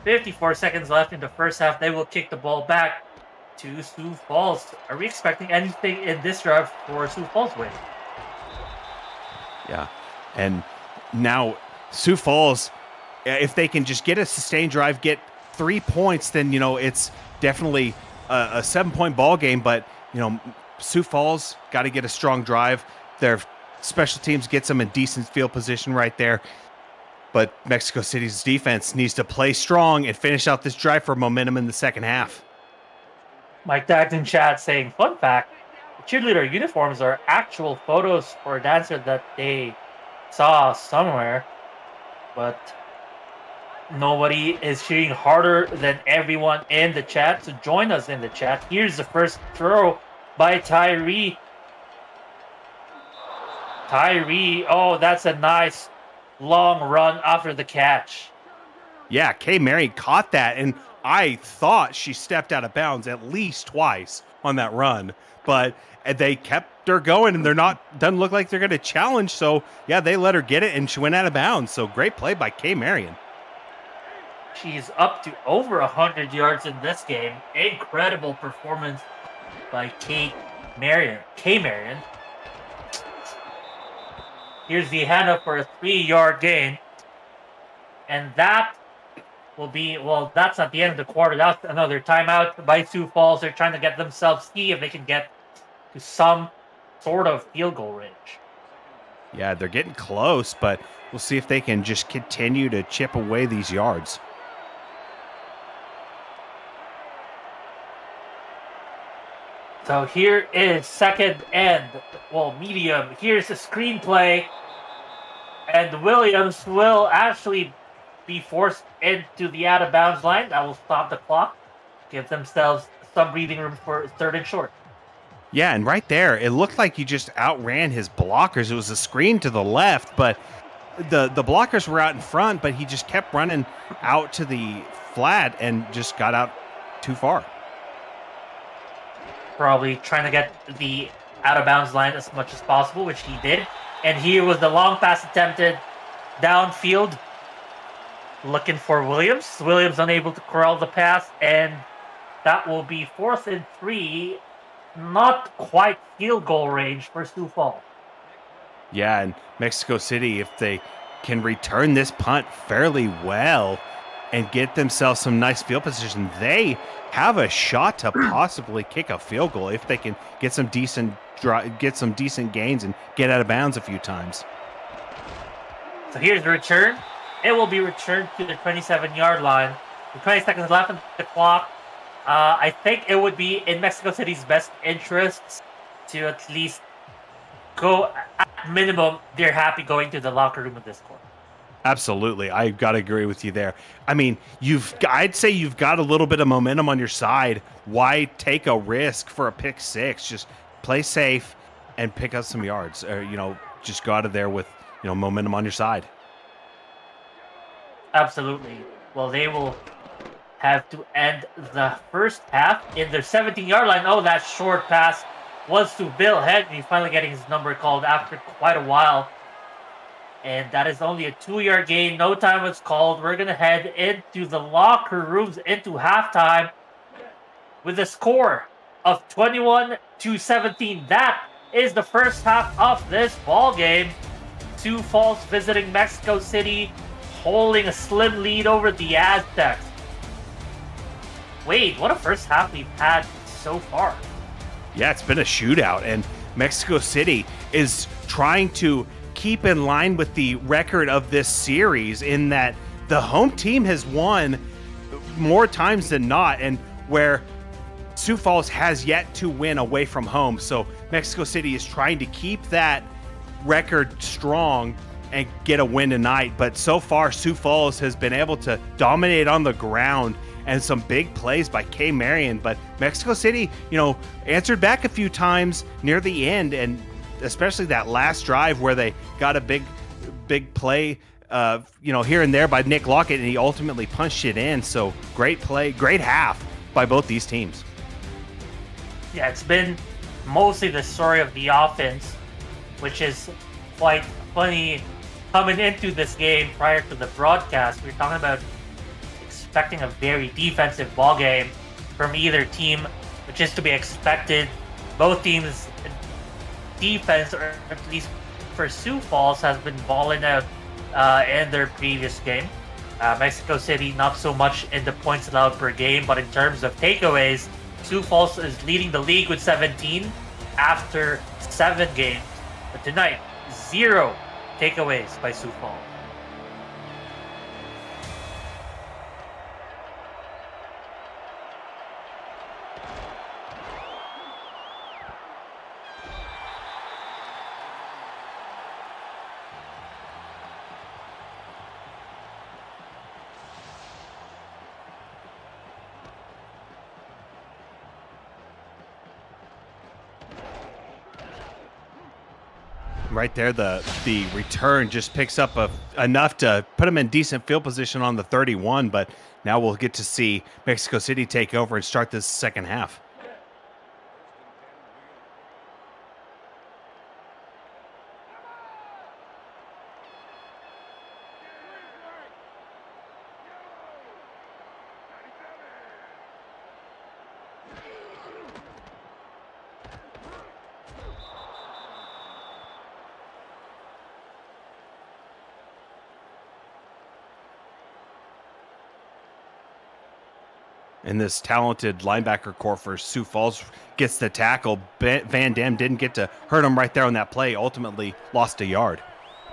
54 seconds left in the first half. They will kick the ball back to Sioux Falls. Are we expecting anything in this drive for Sioux Falls win? Yeah. And now Sioux Falls, if they can just get a sustained drive, get 3 points, then, it's definitely a 7-point ball game. But, Sioux Falls got to get a strong drive. Their special teams gets them in decent field position right there. But Mexico City's defense needs to play strong and finish out this drive for momentum in the second half. Mike Dagged in chat saying, fun fact, the cheerleader uniforms are actual photos for a dancer that they saw somewhere. But nobody is cheering harder than everyone in the chat. So join us in the chat. Here's the first throw by Tyree. Oh, that's a nice long run after the catch. Yeah, Kay Marion caught that, and I thought she stepped out of bounds at least twice on that run. But they kept her going, and doesn't look like they're going to challenge. So, yeah, they let her get it, and she went out of bounds. So, great play by Kay Marion. She's up to over 100 yards in this game. Incredible performance by Kay Marion. Here's the handoff for a 3-yard gain. And that will be, that's at the end of the quarter. That's another timeout by Sioux Falls. They're trying to get themselves, see if they can get to some sort of field goal range. Yeah, they're getting close, but we'll see if they can just continue to chip away these yards. So here is second and, medium. Here's the screenplay. And Williams will actually be forced into the out-of-bounds line. That will stop the clock. Give themselves some breathing room for third and short. Yeah, and right there, it looked like he just outran his blockers. It was a screen to the left, but the blockers were out in front, but he just kept running out to the flat and just got out too far. Probably trying to get the out-of-bounds line as much as possible, which he did. And here was the long pass attempted downfield, looking for Williams. Williams unable to corral the pass, and that will be 4th and 3. Not quite field goal range for Sioux Falls. Yeah, and Mexico City, if they can return this punt fairly well and get themselves some nice field position, they have a shot to possibly kick a field goal if they can get some decent gains and get out of bounds a few times. So here's the return. It will be returned to the 27-yard line. With 20 seconds left on the clock. I think it would be in Mexico City's best interests to at least go, at minimum, they're happy going to the locker room at this point. Absolutely. I got to agree with you there. I mean, I'd say you've got a little bit of momentum on your side. Why take a risk for a pick six? Just play safe and pick up some yards, or, just go out of there with, momentum on your side. Absolutely. Well, they will have to end the first half in their 17-yard line. Oh, that short pass was to Bill Henry, finally getting his number called after quite a while. And that is only a 2-yard gain. No time was called. We're going to head into the locker rooms into halftime with a score of 21-17. That is the first half of this ball game. Sioux Falls visiting Mexico City, holding a slim lead over the Aztecs. Wade, what a first half we've had so far. Yeah, it's been a shootout, and Mexico City is trying to keep in line with the record of this series in that the home team has won more times than not, and where Sioux Falls has yet to win away from home. So Mexico City is trying to keep that record strong and get a win tonight. But so far, Sioux Falls has been able to dominate on the ground and some big plays by Kay Marion. But Mexico City, answered back a few times near the end, and especially that last drive where they got a big play, here and there by Nick Lockett, and he ultimately punched it in. So great play, great half by both these teams. Yeah, it's been mostly the story of the offense, which is quite funny. Coming into this game prior to the broadcast, we were talking about expecting a very defensive ball game from either team, which is to be expected. Both teams' defense, or at least for Sioux Falls, has been balling out in their previous game. Mexico City, not so much in the points allowed per game, but in terms of takeaways, Sioux Falls is leading the league with 17 after 7 games. But tonight, 0 takeaways by Sioux Falls. Right there, the return just picks up enough to put them in decent field position on the 31, but now we'll get to see Mexico City take over and start this second half. And this talented linebacker core for Sioux Falls gets the tackle. Van Dam didn't get to hurt him right there on that play. Ultimately lost a yard.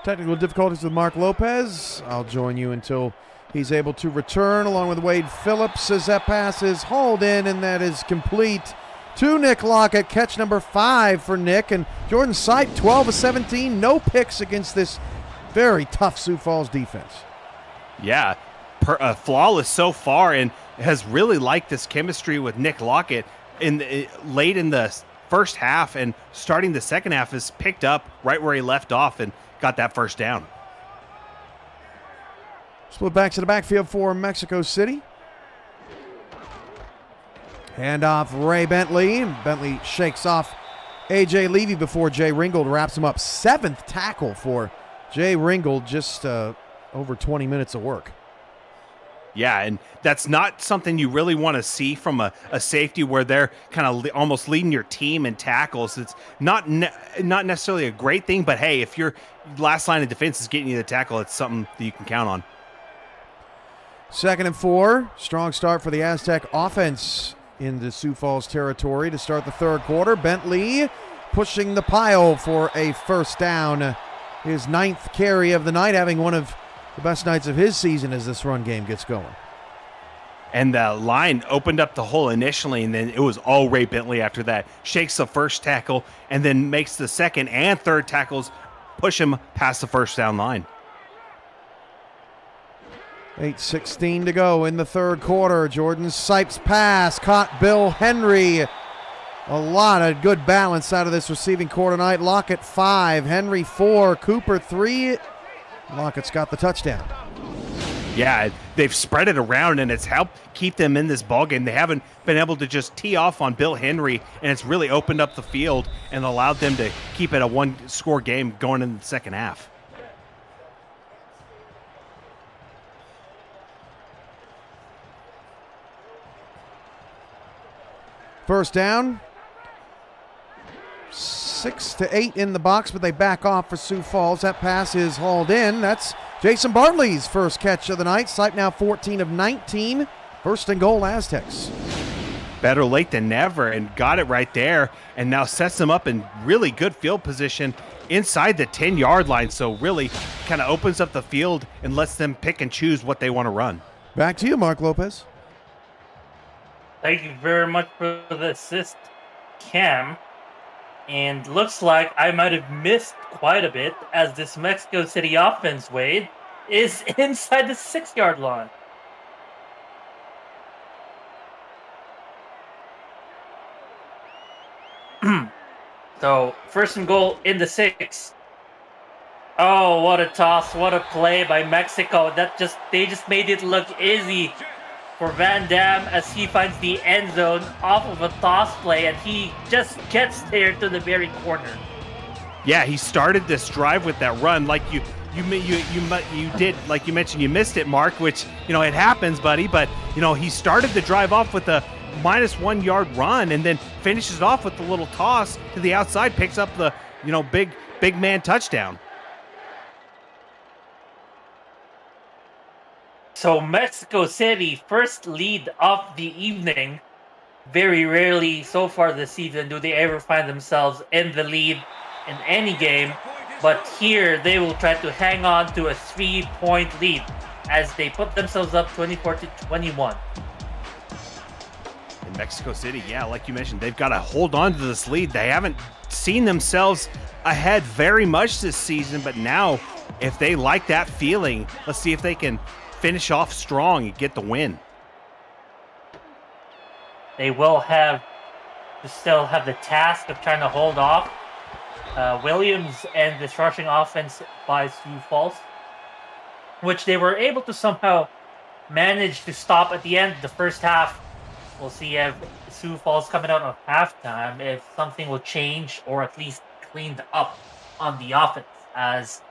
Technical difficulties with Mark Lopez. I'll join you until he's able to return along with Wade Phillips as that pass is hauled in, and that is complete to Nick Lockett. Catch number 5 for Nick. And Jordan Sipe, 12 of 17. No picks against this very tough Sioux Falls defense. Yeah, flawless so far, and has really liked this chemistry with Nick Lockett late in the first half, and starting the second half has picked up right where he left off and got that first down. Split back to the backfield for Mexico City. Hand off Ray Bentley. Bentley shakes off A.J. Levy before Jay Ringgold wraps him up. 7th tackle for Jay Ringgold, just over 20 minutes of work. Yeah, and that's not something you really want to see from a safety where they're kind of almost leading your team in tackles. It's not necessarily a great thing, but hey, if your last line of defense is getting you the tackle, it's something that you can count on. 2nd and 4. Strong start for the Aztec offense in the Sioux Falls territory to start the third quarter. Bentley pushing the pile for a first down. His 9th carry of the night, having one of the best nights of his season as this run game gets going. And the line opened up the hole initially, and then it was all Ray Bentley after that. Shakes the first tackle, and then makes the second and third tackles push him past the first down line. 8:16 to go in the third quarter. Jordan Sipes pass caught Bill Henry. A lot of good balance out of this receiving core tonight. Lockett 5, Henry 4, Cooper 3. Lockett's got the touchdown. Yeah, they've spread it around, and it's helped keep them in this ballgame. They haven't been able to just tee off on Bill Henry, and it's really opened up the field and allowed them to keep it a one-score game going in the second half. First down. 6 to 8 in the box, but they back off for Sioux Falls. That pass is hauled in. That's Jason Bartley's first catch of the night. Sipe now 14 of 19. First and goal, Aztecs. Better late than never, and got it right there, and now sets them up in really good field position inside the 10-yard line. So really kind of opens up the field and lets them pick and choose what they want to run. Back to you, Mark Lopez. Thank you very much for the assist, Cam. And looks like I might have missed quite a bit, as this Mexico City offense, Wade, is inside the 6-yard line. So, first and goal in the 6. Oh, what a toss, what a play by Mexico. They just made it look easy for Van Dam as he finds the end zone off of a toss play, and he just gets there to the very corner. Yeah, he started this drive with that run like you did, like you mentioned, you missed it, Mark, which, it happens, buddy, but, he started the drive off with a -1 yard run and then finishes off with the little toss to the outside, picks up the, big man touchdown. So Mexico City, first lead of the evening. Very rarely so far this season do they ever find themselves in the lead in any game. But here they will try to hang on to a 3-point lead as they put themselves up 24-21. In Mexico City, yeah, like you mentioned, they've got to hold on to this lead. They haven't seen themselves ahead very much this season, but now if they like that feeling, let's see if they can finish off strong and get the win. They will still have the task of trying to hold off Williams and this rushing offense by Sioux Falls, which they were able to somehow manage to stop at the end of the first half. We'll see if Sioux Falls coming out of halftime, if something will change or at least cleaned up on the offense as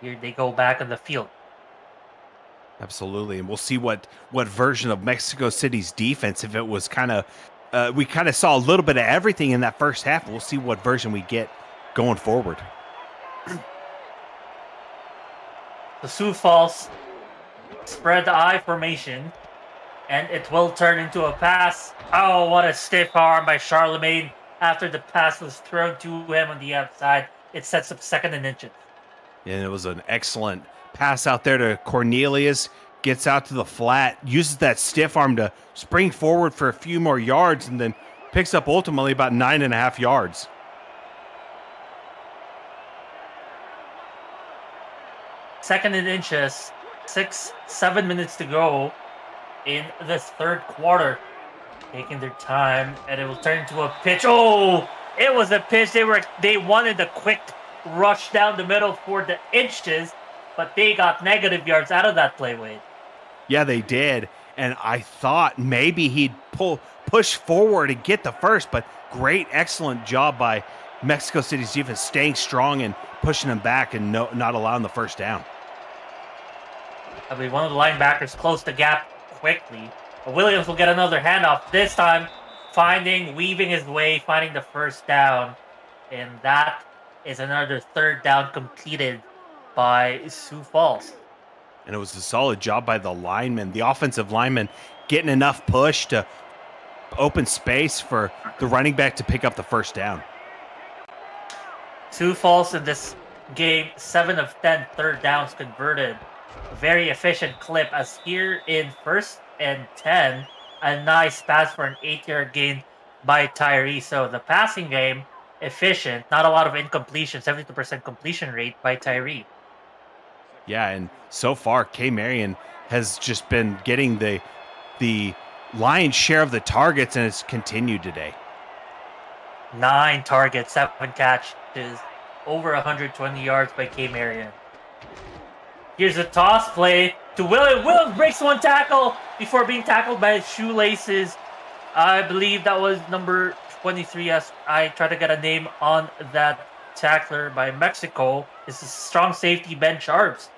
here they go back on the field. Absolutely, and we'll see what version of Mexico City's defense, if it was we kind of saw a little bit of everything in that first half. We'll see what version we get going forward. The Sioux Falls spread the I formation, and it will turn into a pass. Oh, what a stiff arm by Charlemagne after the pass was thrown to him on the outside. It sets up 2nd and inches. And it was an excellent pass out there to Cornelius, gets out to the flat, uses that stiff arm to spring forward for a few more yards, and then picks up ultimately about 9.5 yards. Second and inches, 7 minutes to go in this third quarter. Taking their time, and it will turn into a pitch. Oh, it was a pitch. They wanted a quick rush down the middle for the inches, but they got negative yards out of that play, Wade. Yeah, they did. And I thought maybe he'd push forward and get the first, but great, excellent job by Mexico City's defense, staying strong and pushing them back and not allowing the first down. I believe one of the linebackers closed the gap quickly. But Williams will get another handoff, this time weaving his way, finding the first down. And that is another third down completed by Sioux Falls. And it was a solid job by the lineman, the offensive lineman, getting enough push to open space for the running back to pick up the first down. Sioux Falls in this game, 7 of 10 third downs converted. A very efficient clip, as here in 1st and 10, a nice pass for an 8-yard gain by Tyree. So the passing game, efficient, not a lot of incompletion, 72% completion rate by Tyree. Yeah, and so far, K. Marion has just been getting the lion's share of the targets, and it's continued today. 9 targets, 7 catches, over 120 yards by K. Marion. Here's a toss play to Williams. Williams breaks one tackle before being tackled by his shoelaces. I believe that was number 23, as I try to get a name on that tackler by Mexico. It's a strong safety, Ben Sharps.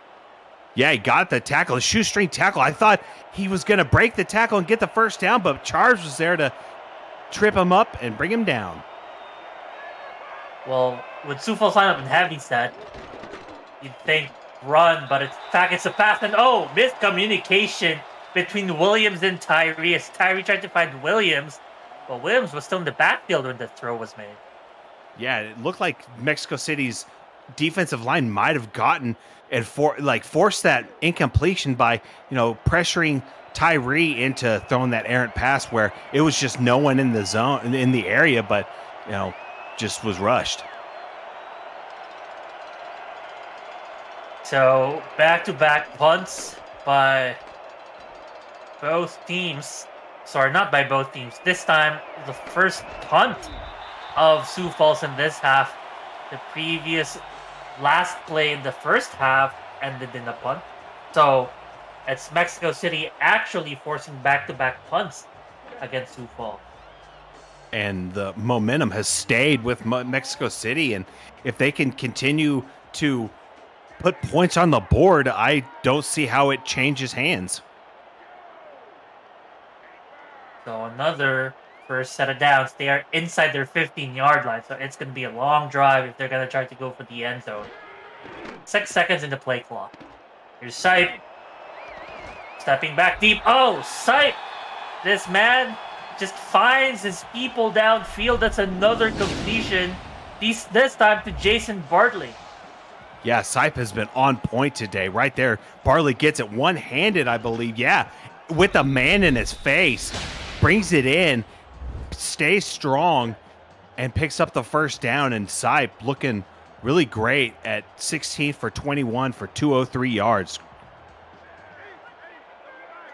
Yeah, he got the tackle, a shoestring tackle. I thought he was going to break the tackle and get the first down, but Charles was there to trip him up and bring him down. Well, with Sioux Falls lineup in heavy set, you'd think run, but in fact it's a pass, and miscommunication between Williams and Tyree as Tyree tried to find Williams, but Williams was still in the backfield when the throw was made. Yeah, it looked like Mexico City's defensive line might have gotten and forced that incompletion by, pressuring Tyree into throwing that errant pass where it was just no one in the zone, in the area, but, just was rushed. So back-to-back punts by both teams. Sorry, not by both teams. This time, the first punt of Sioux Falls in this half. The previous last play in the first half ended in a punt. So It's Mexico City actually forcing back-to-back punts against Sioux Falls. And the momentum has stayed with Mexico City. And if they can continue to put points on the board, I don't see how it changes hands. So another first set of downs. They are inside their 15-yard line, so it's going to be a long drive if they're going to try to go for the end zone. 6 seconds in the play clock. Here's Sipe. Stepping back deep. Oh, Sipe! This man just finds his people downfield. That's another completion. This time to Jason Bartley. Yeah, Sipe has been on point today. Right there, Bartley gets it one-handed, I believe. Yeah, with a man in his face. Brings it in, stays strong, and picks up the first down. And Sipe looking really great at 16 for 21 for 203 yards.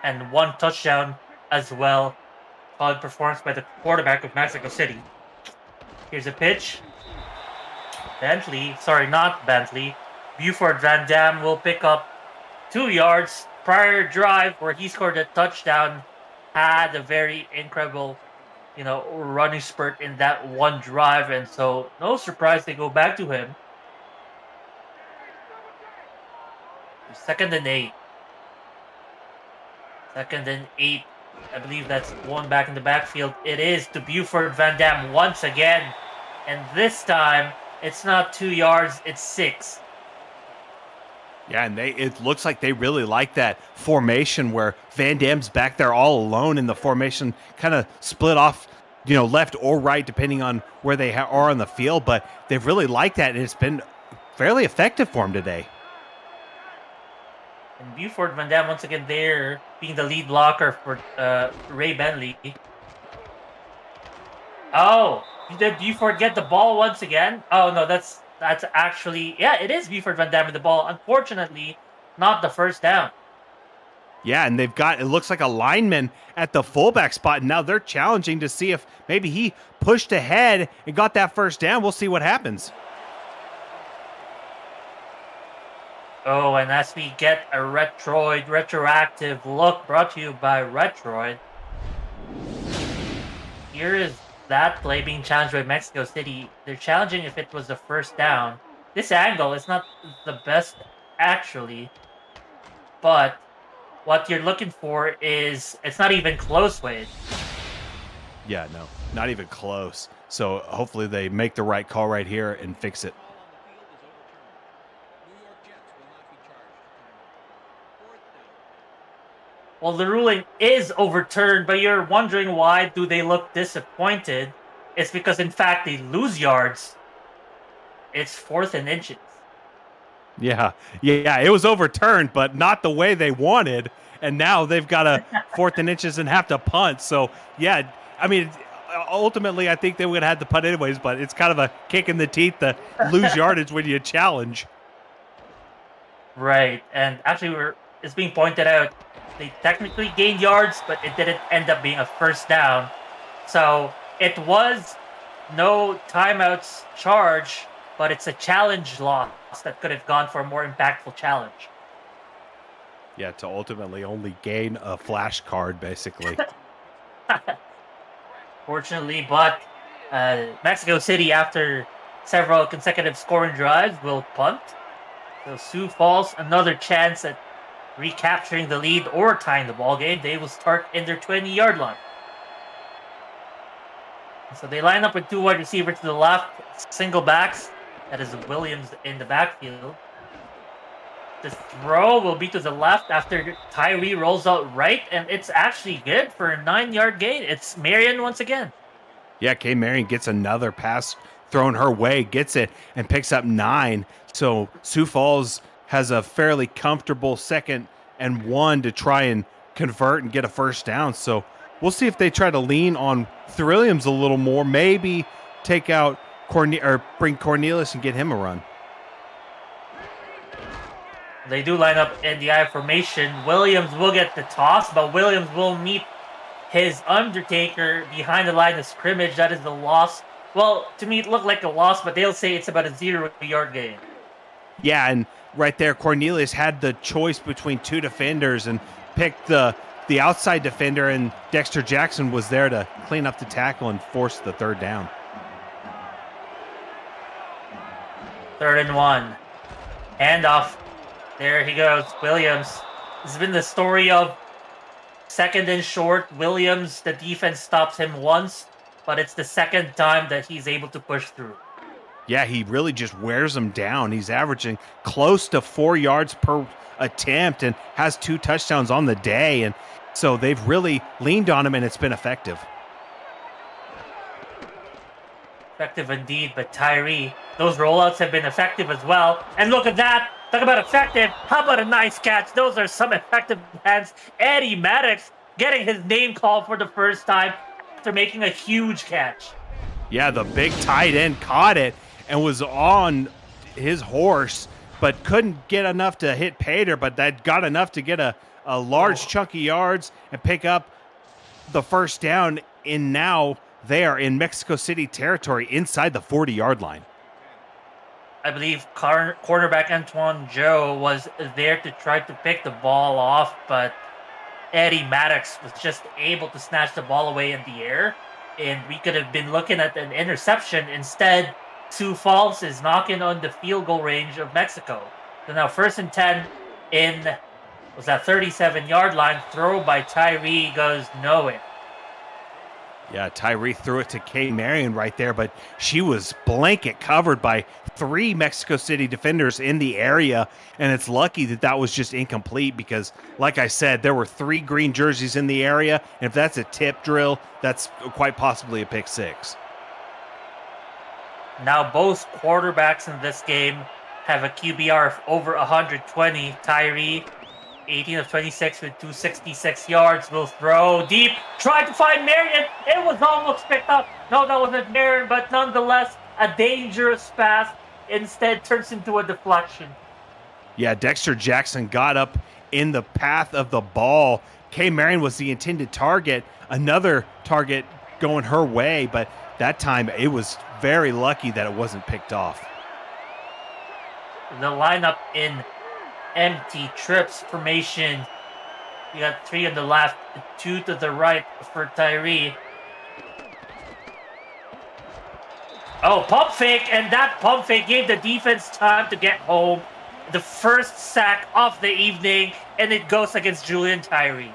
And 1 touchdown as well. Solid performance by the quarterback of Mexico City. Here's a pitch. Not Bentley. Buford Van Dam will pick up 2 yards. Prior drive where he scored a touchdown had a very incredible, running spurt in that one drive, and so no surprise they go back to him. 2nd and 8. 2nd and 8. I believe that's one back in the backfield. It is to Buford Van Dam once again. And this time, it's not 2 yards, it's 6. Yeah, and it looks like they really like that formation where Van Dam's back there all alone, and the formation kind of split off, left or right, depending on where they are on the field. But they've really liked that, and it's been fairly effective for him today. And Buford Van Dam, once again, there being the lead blocker for Ray Bentley. Oh, did Buford get the ball once again? Oh, no, that's actually... Yeah, it is Buford Van Dam with the ball. Unfortunately, not the first down. Yeah, and it looks like a lineman at the fullback spot, and now they're challenging to see if maybe he pushed ahead and got that first down. We'll see what happens. Oh, and as we get a retroactive look brought to you by Retroid, here is that play being challenged by Mexico City. They're challenging if it was the first down. This angle is not the best, actually, but what you're looking for is it's not even close, Wade. Yeah, no, not even close. So hopefully they make the right call right here and fix it. Well, the ruling is overturned, but you're wondering why do they look disappointed? It's because, in fact, they lose yards. It's 4th and inches. Yeah, it was overturned, but not the way they wanted. And now they've got a 4th and inches and have to punt. So, yeah, I mean, ultimately, I think they would have had to punt anyways, but it's kind of a kick in the teeth to lose yardage when you challenge. Right, and actually, it's being pointed out, they technically gained yards, but it didn't end up being a first down. So it was no timeouts charge, but it's a challenge loss that could have gone for a more impactful challenge. Yeah, to ultimately only gain a flash card, basically. Fortunately, but Mexico City, after several consecutive scoring drives, will punt. So Sioux Falls, another chance at recapturing the lead or tying the ball game. They will start in their 20-yard line. So they line up with 2 wide receivers to the left, single backs. That is Williams in the backfield. The throw will be to the left after Tyree rolls out right, and it's actually good for a 9-yard gain. It's Marion once again. Yeah, Kay Marion gets another pass thrown her way, gets it, and picks up 9. So Sioux Falls has a fairly comfortable 2nd and 1 to try and convert and get a first down. So we'll see if they try to lean on Thrilliums a little more, maybe take out bring Cornelius and get him a run. They do line up in the I formation. Williams will get the toss, but Williams will meet his Undertaker behind the line of scrimmage. That is the loss. Well, to me, it looked like a loss, but they'll say it's about a 0-yard gain. Yeah, and right there, Cornelius had the choice between two defenders and picked the outside defender, and Dexter Jackson was there to clean up the tackle and force the third down. 3rd and 1. Handoff. There he goes. Williams. This has been the story of 2nd and short. Williams, the defense stops him once, but it's the second time that he's able to push through. Yeah, he really just wears them down. He's averaging close to 4 yards per attempt and has 2 touchdowns on the day. And so they've really leaned on him, and it's been effective. Effective indeed, but Tyree, those rollouts have been effective as well. And look at that. Talk about effective. How about a nice catch? Those are some effective hands. Eddie Maddox getting his name called for the first time after making a huge catch. Yeah, the big tight end caught it and was on his horse, but couldn't get enough to hit Pater, but that got enough to get a large chunk of yards and pick up the first down. And now they are in Mexico City territory inside the 40-yard line. I believe quarterback Antoine Joe was there to try to pick the ball off, but Eddie Maddox was just able to snatch the ball away in the air, and we could have been looking at an interception. Instead, Sioux Falls is knocking on the field goal range of Mexico. So now 1st and 10 in, was that 37-yard line, throw by Tyree goes nowhere. Yeah, Tyree threw it to Kay Marion right there, but she was blanket covered by 3 Mexico City defenders in the area, and it's lucky that that was just incomplete because, like I said, there were 3 green jerseys in the area, and if that's a tip drill, that's quite possibly a pick 6. Now both quarterbacks in this game have a QBR of over 120. Tyree, 18 of 26 with 266 yards, will throw deep, try to find Marion. It was almost picked up. No, that wasn't Marion, but nonetheless, a dangerous pass instead turns into a deflection. Yeah, Dexter Jackson got up in the path of the ball. Kay Marion was the intended target, another target going her way, but that time it was very lucky that it wasn't picked off. The lineup in empty trips formation. You got 3 on the left, 2 to the right for Tyree. Oh, pump fake, and that pump fake gave the defense time to get home. The first sack of the evening, and it goes against Julian Tyree.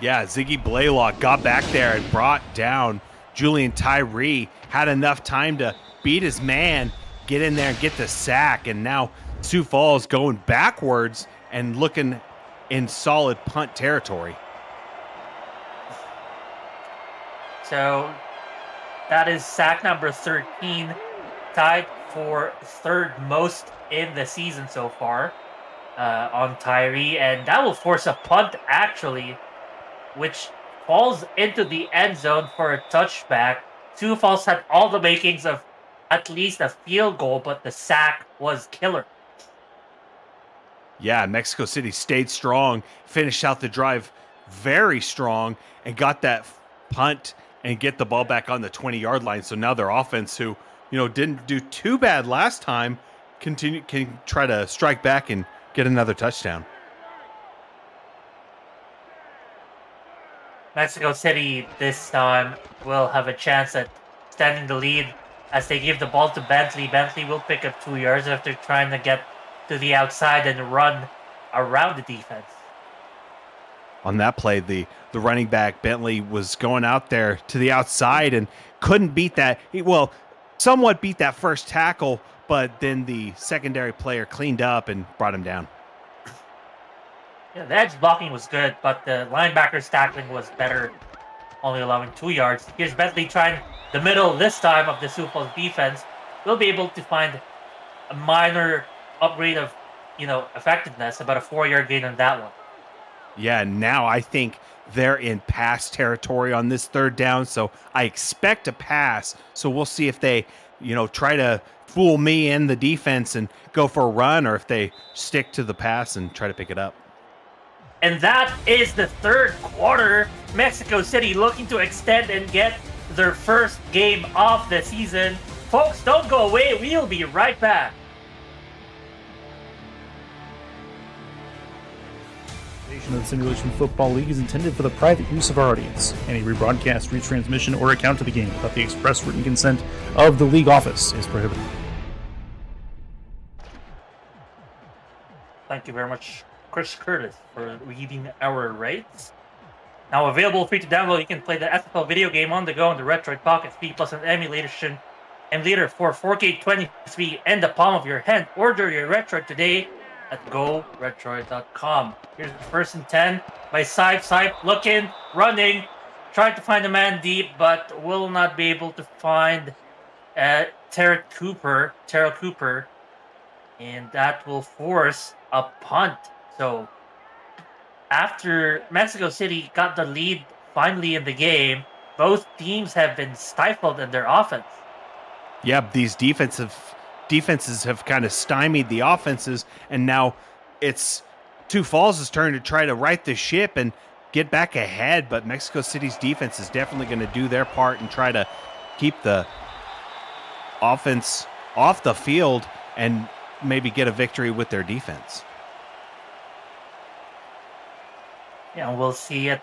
Yeah, Ziggy Blaylock got back there and brought down Julian Tyree. Had enough time to beat his man, get in there and get the sack, and now Sioux Falls going backwards and looking in solid punt territory. So that is sack number 13, tied for 3rd most in the season so far on Tyree, and that will force a punt actually, which falls into the end zone for a touchback. Sioux Falls had all the makings of at least a field goal, but the sack was killer. Yeah, Mexico City stayed strong, finished out the drive very strong, and got that punt and get the ball back on the 20-yard line. So now their offense, who didn't do too bad last time, can try to strike back and get another touchdown. Mexico City this time will have a chance at extending the lead as they give the ball to Bentley. Bentley will pick up 2 yards after trying to get to the outside and run around the defense. On that play, the running back, Bentley, was going out there to the outside and couldn't beat that. Well, somewhat beat that first tackle, but then the secondary player cleaned up and brought him down. Yeah, the edge blocking was good, but the linebacker's tackling was better, only allowing 2 yards. Here's Bentley trying the middle this time of the Sioux Falls defense. We'll be able to find a minor upgrade of, effectiveness, about a 4-yard gain on that one. Yeah, now I think they're in pass territory on this 3rd down, so I expect a pass. So we'll see if they, try to fool me and the defense and go for a run, or if they stick to the pass and try to pick it up. And that is the 3rd quarter. Mexico City looking to extend and get their first game of the season. Folks, don't go away. We'll be right back. presentation of the Simulation Football League is intended for the private use of our audience. Any rebroadcast, retransmission, or account of the game without the express written consent of the league office is prohibited. Thank you very much, Chris Curtis, for reading our rights. Now available free to download, you can play the SFL video game on the go on the Retroid Pocket 3 Plus an emulator for 4K 20 speed and the palm of your hand. Order your Retroid today at GoRetroid.com. Here's the first and 10 by Sipe, looking, running, trying to find a man deep, but will not be able to find Terrell Cooper, and that will force a punt. So after Mexico City got the lead finally in the game, both teams have been stifled in their offense. Yeah, these defenses have kind of stymied the offenses, and now it's Sioux Falls' turn to try to right the ship and get back ahead, but Mexico City's defense is definitely going to do their part and try to keep the offense off the field and maybe get a victory with their defense. Yeah, we'll see it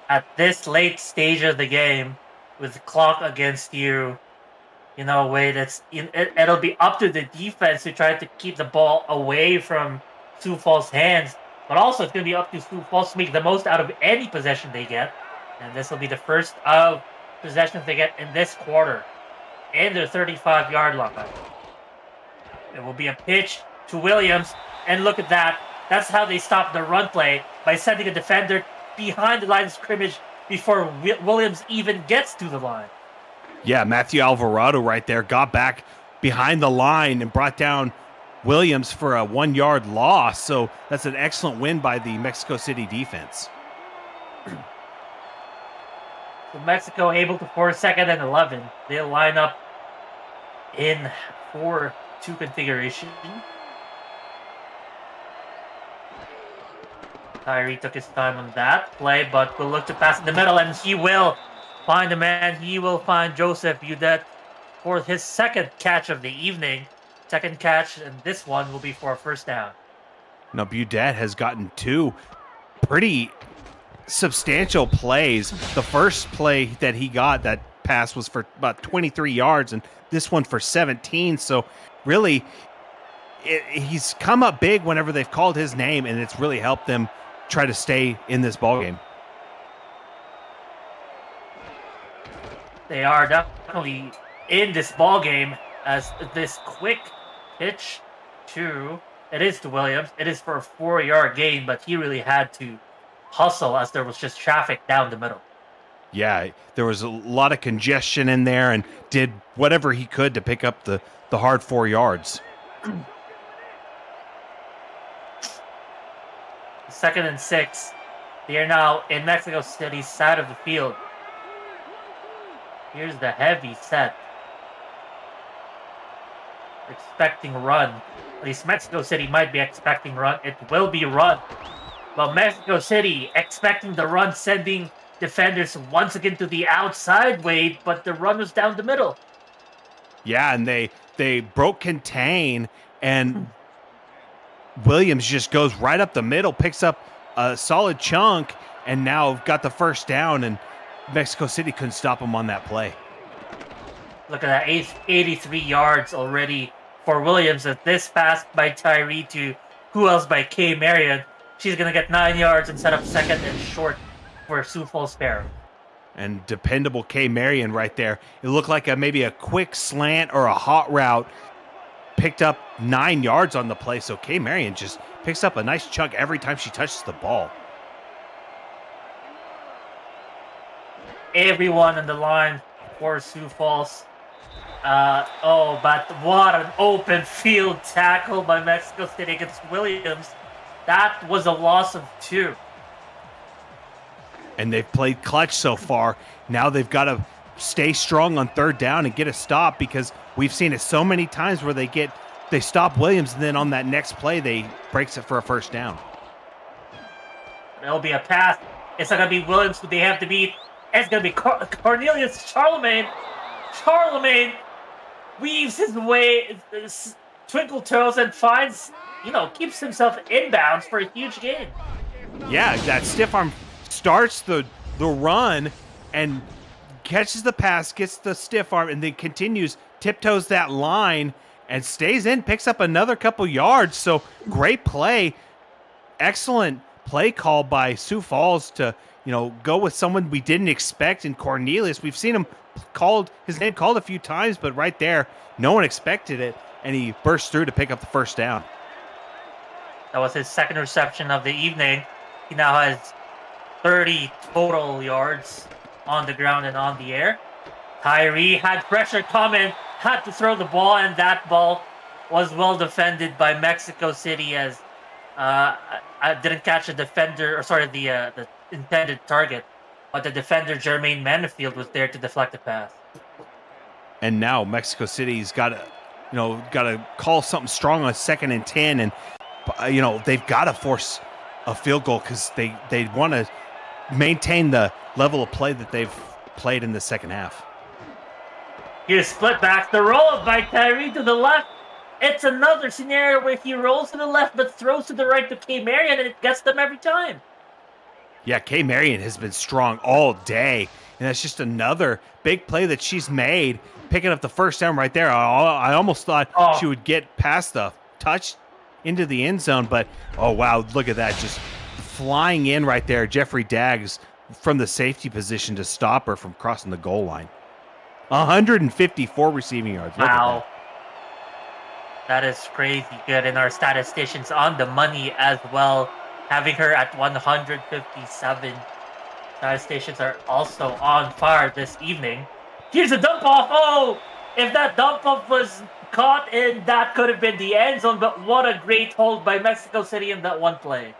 at this late stage of the game with the clock against you. You know, a way it'll be up to the defense to try to keep the ball away from Sioux Falls' hands, but also it's going to be up to Sioux Falls to make the most out of any possession they get, and this will be the first of possessions they get in this quarter, in their 35-yard line. It will be a pitch to Williams, and look at that. That's how they stop the run play, by sending a defender behind the line of scrimmage before Williams even gets to the line. Yeah, Matthew Alvarado right there got back behind the line and brought down Williams for a 1-yard loss. So that's an excellent win by the Mexico City defense. So Mexico able to force 2nd and 11. They'll line up in 4-2 configuration. Tyree took his time on that play, but will look to pass in the middle, and he will find a man. He will find Joseph Budet for his 2nd catch of the evening. 2nd catch, and this one will be for a first down. Now, Budet has gotten 2 pretty substantial plays. The first play that he got, that pass, was for about 23 yards, and this one for 17. So really, he's come up big whenever they've called his name, and it's really helped them try to stay in this ballgame. They are definitely in this ball game, as this quick pitch it is to Williams. It is for a 4-yard gain, but he really had to hustle as there was just traffic down the middle. Yeah, there was a lot of congestion in there, and did whatever he could to pick up the hard 4 yards. 2nd and 6. They are now in Mexico City's side of the field. Here's the heavy set. Expecting run. At least Mexico City might be expecting run. It will be run. But Mexico City expecting the run, sending defenders once again to the outside, Wade, but the run was down the middle. Yeah, and they broke contain, and Williams just goes right up the middle, picks up a solid chunk, and now got the first down, and Mexico City couldn't stop him on that play. Look at that, 83 yards already for Williams. At this pass by Tyree to who else by Kay Marion. She's going to get 9 yards and set up 2nd and short for Sioux Falls Sparrow. And dependable Kay Marion right there. It looked like maybe a quick slant or a hot route. Picked up 9 yards on the play, so Kay Marion just picks up a nice chunk every time she touches the ball. Everyone on the line for Sioux Falls. But what an open field tackle by Mexico City against Williams. That was a loss of 2. And they've played clutch so far. Now they've got to stay strong on 3rd down and get a stop, because we've seen it so many times where they stop Williams, and then on that next play they breaks it for a first down. There'll be a pass. It's not going to be Williams who they have to beat. It's going to be Cornelius Charlemagne. Charlemagne weaves his way, twinkle toes, and finds, keeps himself inbounds for a huge gain. Yeah, that stiff arm starts the run and catches the pass, gets the stiff arm, and then continues, tiptoes that line, and stays in, picks up another couple yards. So great play. Excellent play call by Sioux Falls to, go with someone we didn't expect in Cornelius. We've seen him his name called a few times, but right there, no one expected it, and he burst through to pick up the first down. That was his second reception of the evening. He now has 30 total yards on the ground and on the air. Tyree had pressure coming, had to throw the ball, and that ball was well defended by Mexico City as I didn't catch the intended target, but the defender Jermaine Manifield was there to deflect the pass. And now Mexico City's got to call something strong on 2nd and 10, and they've got to force a field goal because they want to maintain the level of play that they've played in the second half. Here's split back, the roll by Tyree to the left. It's another scenario where he rolls to the left but throws to the right to K. Marion, and it gets them every time. Yeah, K. Marion has been strong all day, and that's just another big play that she's made, picking up the first down right there. I almost thought she would get past the touch into the end zone, but oh wow, look at that, just flying in right there. Jeffrey Daggs from the safety position to stop her from crossing the goal line. 154 receiving yards. Look wow. That is crazy good, and our statisticians on the money as well, having her at 157. Statisticians are also on fire this evening. Here's a dump off. Oh, if that dump off was caught in, that could have been the end zone, but what a great hold by Mexico City in that one play.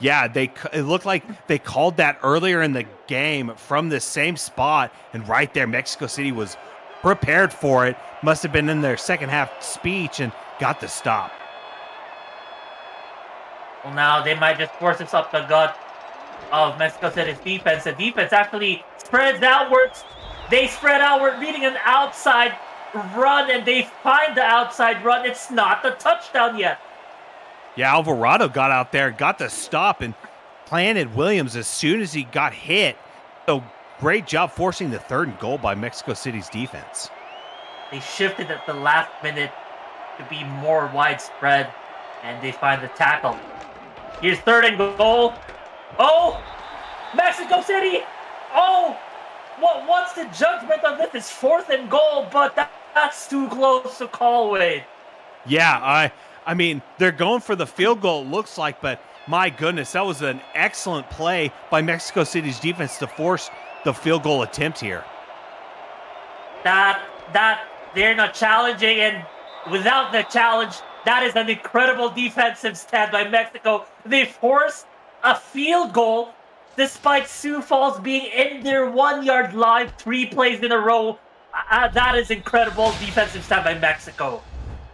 Yeah, it looked like they called that earlier in the game from the same spot, and right there, Mexico City was prepared for it. Must have been in their second half speech and got the stop. Well, now they might just force this up the gut of Mexico City's defense. The defense actually spreads outwards. They spread outward, leading an outside run, and they find the outside run. It's not the touchdown yet. Yeah, Alvarado got out there, got the stop, and planted Williams as soon as he got hit. So great job forcing the 3rd and goal by Mexico City's defense. They shifted at the last minute to be more widespread, and they find the tackle. Here's 3rd and goal. Oh, Mexico City. Oh, what's the judgment on this? It's 4th and goal, but that's too close to call, Wade. Yeah, I mean, they're going for the field goal, it looks like, but my goodness, that was an excellent play by Mexico City's defense to force the field goal attempt here. That they're not challenging, and without the challenge, that is an incredible defensive stand by Mexico. They force a field goal despite Sioux Falls being in their 1-yard line 3 plays in a row. That is incredible defensive stand by Mexico.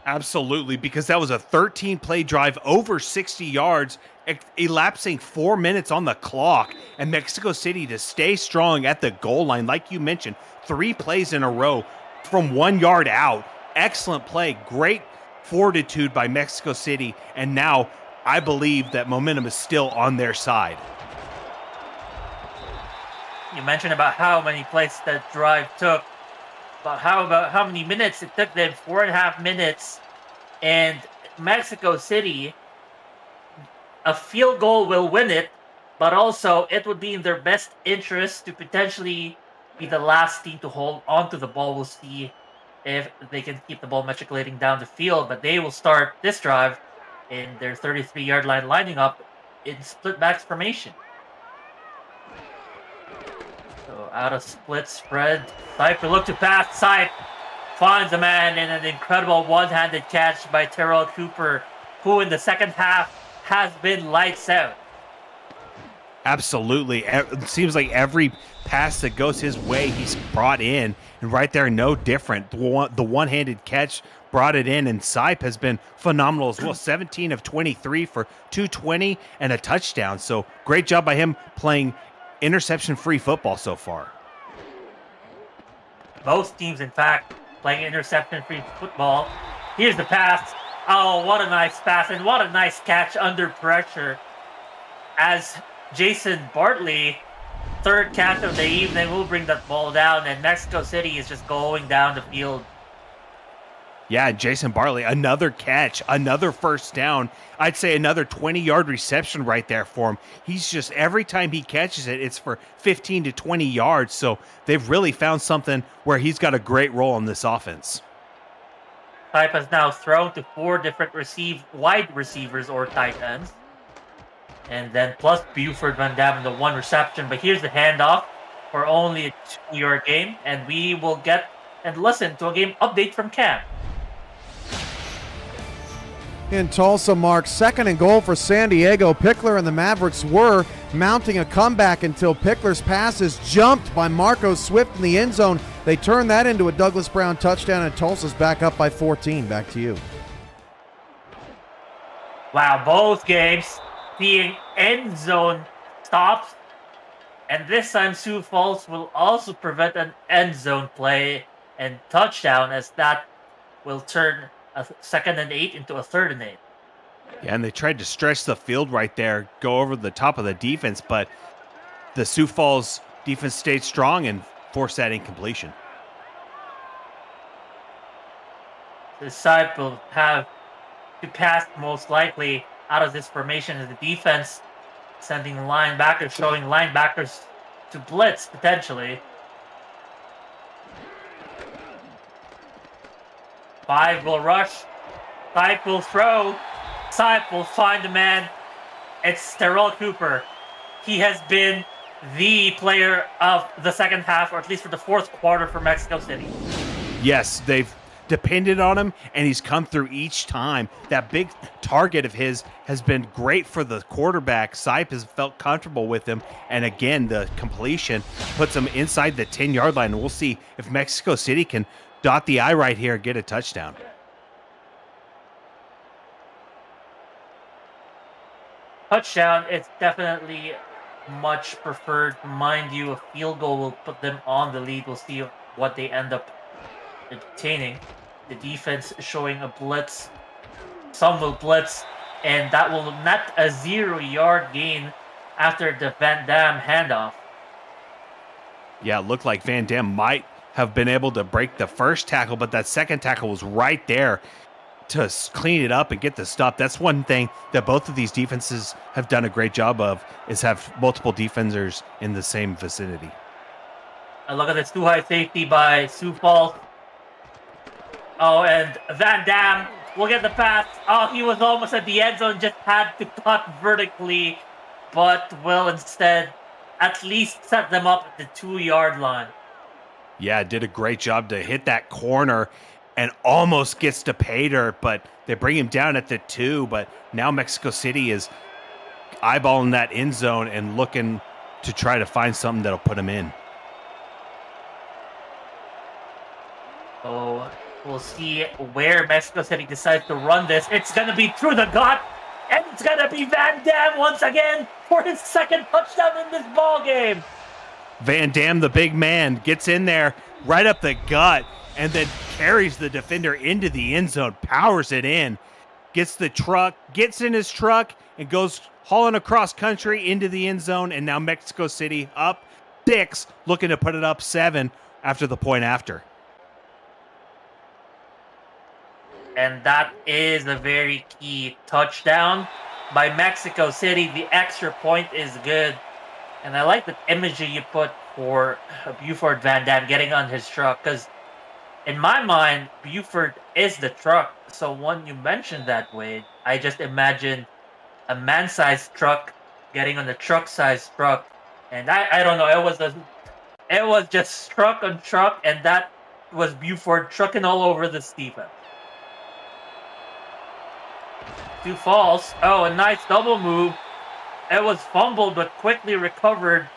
Absolutely, because that was a 13-play drive over 60 yards, elapsing 4 minutes on the clock, and Mexico City to stay strong at the goal line. Like you mentioned, 3 plays in a row from 1 yard out. Excellent play, great fortitude by Mexico City, and now I believe that momentum is still on their side. You mentioned about how many plays that drive took. But how many minutes? It took them 4.5 minutes. And Mexico City, a field goal will win it, but also it would be in their best interest to potentially be the last team to hold onto the ball. We'll see if they can keep the ball matriculating down the field, but they will start this drive in their 33-yard line, lining up in split backs formation. So out of split spread, Cypher look to pass. Cypher finds a man in an incredible one-handed catch by Terrell Cooper, who in the second half has been lights out. Absolutely. It seems like every pass that goes his way, he's brought in. And right there, no different. The one-handed catch brought it in, and Sipe has been phenomenal as well. 17 of 23 for 220 and a touchdown. So great job by him playing interception-free football so far. Both teams, in fact, playing interception-free football. Here's the pass. Oh, what a nice pass, and what a nice catch under pressure. as Jason Bartley, third catch of the evening, will bring that ball down, and Mexico City is just going down the field. Yeah, Jason Bartley, another catch, another first down. I'd say another 20-yard reception right there for him. He's just, every time he catches it, it's for 15 to 20 yards. So they've really found something where he's got a great role in this offense. Type has now thrown to 4 different wide receivers or tight ends. And then plus Buford Van Dam in the 1 reception. But here's the handoff for only a 2-yard game. And we will get and listen to a game update from Cam. In Tulsa, Mark, 2nd and goal for San Diego. Pickler and the Mavericks were mounting a comeback until Pickler's pass is jumped by Marco Swift in the end zone. They turned that into a Douglas Brown touchdown, and Tulsa's back up by 14. Back to you. Wow, both games seeing end zone stops. And this time Sioux Falls will also prevent an end zone play and touchdown, as that will turn a 2nd and 8 into a 3rd and 8. Yeah, and they tried to stretch the field right there, go over the top of the defense, but the Sioux Falls defense stayed strong and forced that incompletion. The side will have to pass most likely out of this formation as the defense sending linebackers, showing linebackers to blitz potentially. 5 will rush. Sipe will throw. Sipe will find the man. It's Terrell Cooper. He has been the player of the second half, or at least for the 4th quarter for Mexico City. Yes, they've depended on him, and he's come through each time. That big target of his has been great for the quarterback. Sipe has felt comfortable with him, and again, the completion puts him inside the 10-yard line, and we'll see if Mexico City can dot the I right here and get a touchdown. Touchdown, it's definitely much preferred. Mind you, a field goal will put them on the lead. We'll see what they end up obtaining. The defense showing a blitz. Some will blitz, and that will net a 0-yard gain after the Van Dam handoff. Yeah, it looked like Van Dam might have been able to break the first tackle, but that second tackle was right there to clean it up and get the stop. That's one thing that both of these defenses have done a great job of, is have multiple defenders in the same vicinity. And look at this too-high safety by Sioux Falls. Oh, and Van Dam will get the pass. Oh, he was almost at the end zone, just had to cut vertically, but will instead at least set them up at the 2-yard line. Yeah, did a great job to hit that corner and almost gets to pay dirt, but they bring him down at the 2. But now Mexico City is eyeballing that end zone and looking to try to find something that'll put him in. So we'll see where Mexico City decides to run this. It's going to be through the gut, and it's going to be Van Dam once again for his 2nd touchdown in this ball game. Van Dam, the big man, gets in there right up the gut and then carries the defender into the end zone, powers it in, gets in his truck, and goes hauling across country into the end zone. And now Mexico City up 6, looking to put it up 7 after the point after. And that is a very key touchdown by Mexico City. The extra point is good. And I like the imagery you put for Buford Van Dam getting on his truck, because in my mind, Buford is the truck. So when you mentioned that, Wade, I just imagined a man-sized truck getting on the truck-sized truck. And I don't know, it was just truck on truck, and that was Buford trucking all over the defense. Sioux Falls, oh, a nice double move. It was fumbled but quickly recovered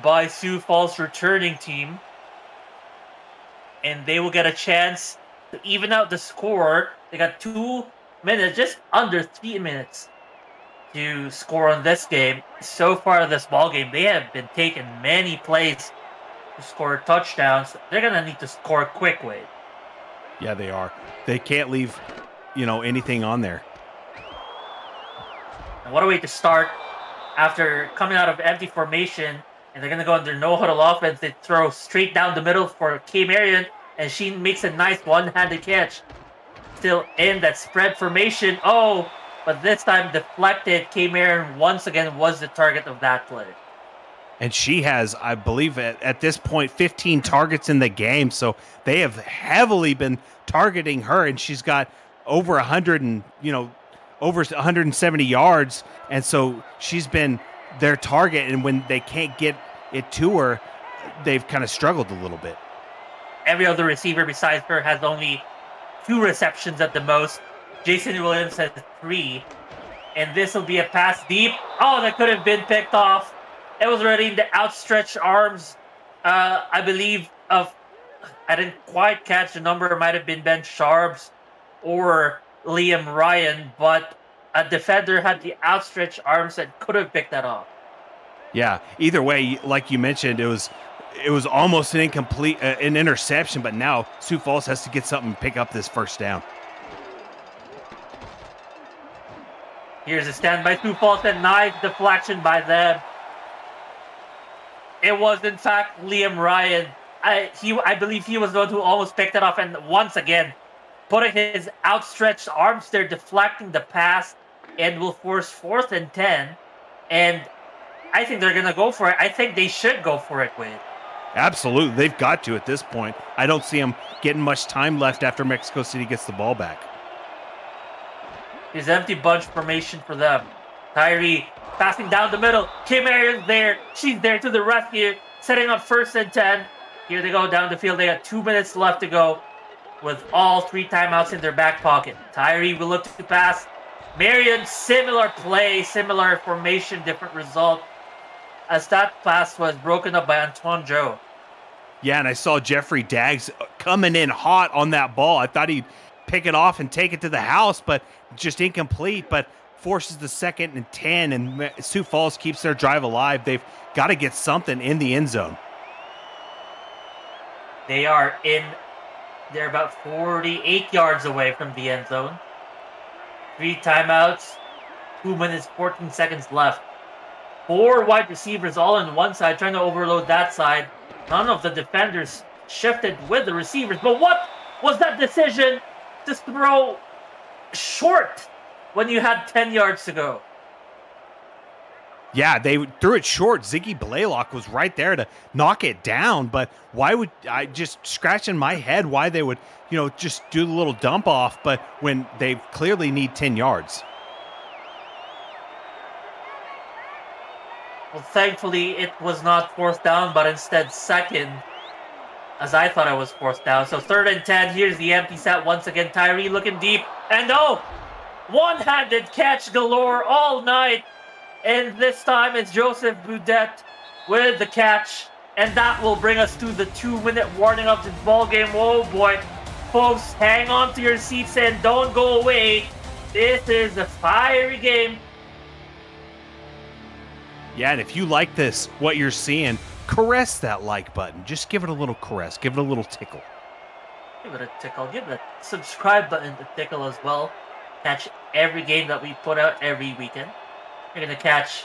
by Sioux Falls returning team. And they will get a chance to even out the score. They got 2 minutes, just under 3 minutes to score on this game. So far this ball game, they have been taking many plays to score touchdowns. They're going to need to score quick, Wade. Yeah, they are. They can't leave, anything on there. And what a way to start after coming out of empty formation, and they're going to go under no-huddle offense. They throw straight down the middle for K. Marion, and she makes a nice one-handed catch. Still in that spread formation. Oh, but this time deflected. K. Marion once again was the target of that play. And she has, I believe, at this point, 15 targets in the game. So they have heavily been targeting her, and she's got over 170 yards. And so she's been their target. And when they can't get it to her, they've kind of struggled a little bit. Every other receiver besides her has only 2 receptions at the most. Jason Williams has 3. And this will be a pass deep. Oh, that could have been picked off. It was already in the outstretched arms, I believe, I didn't quite catch the number. It might have been Ben Sharps or Liam Ryan, but a defender had the outstretched arms that could have picked that off. Yeah, either way, like you mentioned, it was almost an interception, but now Sioux Falls has to get something to pick up this first down. Here's a stand by Sioux Falls and nice deflection by them. It was, in fact, Liam Ryan. I believe he was the one who almost picked it off, and once again, putting his outstretched arms there, deflecting the pass, and will force 4th and 10. And I think they're going to go for it. I think they should go for it, Wade. Absolutely. They've got to at this point. I don't see them getting much time left after Mexico City gets the ball back. Here's empty bunch formation for them. Tyree passing down the middle. Kim Marion's there. She's there to the rescue. Setting up 1st and 10. Here they go down the field. They got 2 minutes left to go with all 3 timeouts in their back pocket. Tyree will look to pass. Marion, similar play, similar formation, different result. As that pass was broken up by Antoine Joe. Yeah, and I saw Jeffrey Daggs coming in hot on that ball. I thought he'd pick it off and take it to the house, but just incomplete, but forces the 2nd and 10, and Sioux Falls keeps their drive alive. They've got to get something in the end zone. They're about 48 yards away from the end zone. 3 timeouts, 2 minutes, 14 seconds left. 4 wide receivers all on one side, trying to overload that side. None of the defenders shifted with the receivers. But what was that decision to throw short when you had 10 yards to go? Yeah, they threw it short. Ziggy Blaylock was right there to knock it down. But why would I just scratching my head why they would, just do the little dump off, but when they clearly need 10 yards. Well, thankfully, it was not 4th down, but instead 2nd, as I thought it was 4th down. So 3rd and 10, here's the empty set once again. Tyree looking deep, and one-handed catch galore all night. And this time it's Joseph Boudet with the catch. And that will bring us to the 2-minute warning of this ball game. Oh boy. Folks, hang on to your seats and don't go away. This is a fiery game. Yeah, and if you like this, what you're seeing, caress that like button. Just give it a little caress. Give it a little tickle. Give it a tickle. Give the subscribe button a tickle as well. Catch every game that we put out every weekend. You're going to catch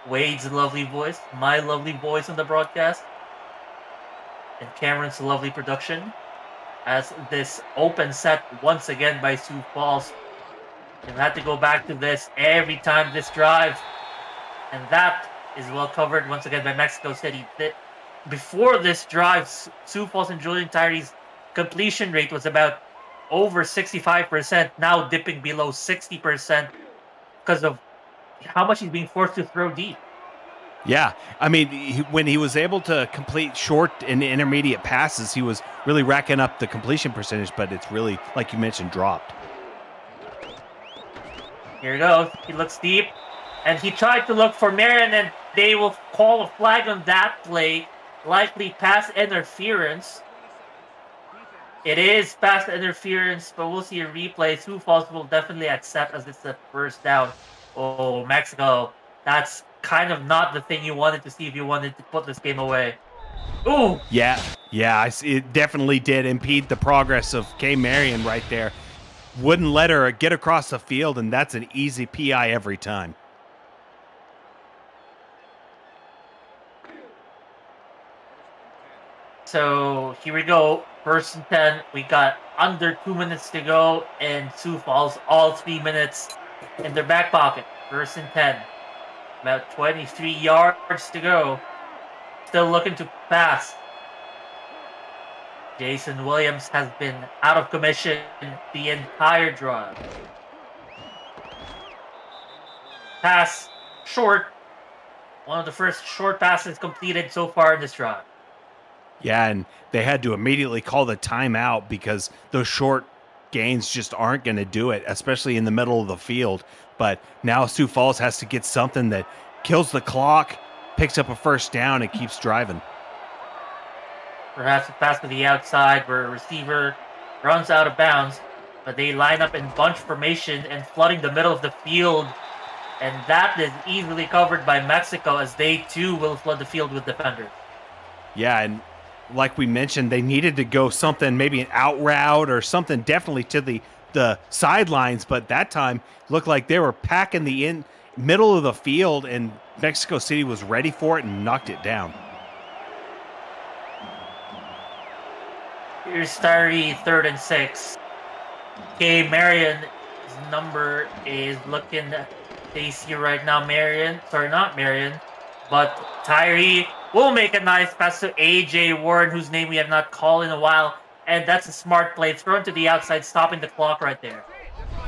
Wade's lovely voice, my lovely voice on the broadcast, and Cameron's lovely production as this open set once again by Sioux Falls. You've had to go back to this every time this drive. And that is well covered once again by Mexico City. Before this drive, Sioux Falls and Julian Tyree's completion rate was about over 65%, now dipping below 60% because of how much he's being forced to throw deep. Yeah, I mean, when he was able to complete short and intermediate passes, he was really racking up the completion percentage, but it's really, like you mentioned, dropped. Here he goes. He looks deep. And he tried to look for Marion, and they will call a flag on that play. Likely pass interference. It is pass interference, but we'll see a replay. Sioux Falls will definitely accept as it's a 1st down. Oh, Mexico. That's kind of not the thing you wanted to see if you wanted to put this game away. Ooh! Yeah, it definitely did impede the progress of K. Marion right there. Wouldn't let her get across the field, and that's an easy PI every time. So here we go. First and 10. We got under 2 minutes to go, and Sioux Falls all 3 minutes in their back pocket. First and 10. About 23 yards to go. Still looking to pass. Jason Williams has been out of commission the entire drive. Pass short. One of the first short passes completed so far in this drive. Yeah, and they had to immediately call the timeout because those short gains just aren't going to do it, especially in the middle of the field. But now Sioux Falls has to get something that kills the clock, picks up a first down, and keeps driving. Perhaps a pass to the outside where a receiver runs out of bounds, but they line up in bunch formation and flooding the middle of the field. And that is easily covered by Mexico, as they too will flood the field with defenders. Yeah, and like we mentioned, they needed to go something, maybe an out route or something, definitely to the sidelines. But that time looked like they were packing the middle of the field, and Mexico City was ready for it and knocked it down. Here's Tyree, 3rd and 6. Okay, Marion's number is looking tasty right now. Not Marion, but Tyree will make a nice pass to AJ Warren, whose name we have not called in a while. And that's a smart play. Thrown to the outside, stopping the clock right there.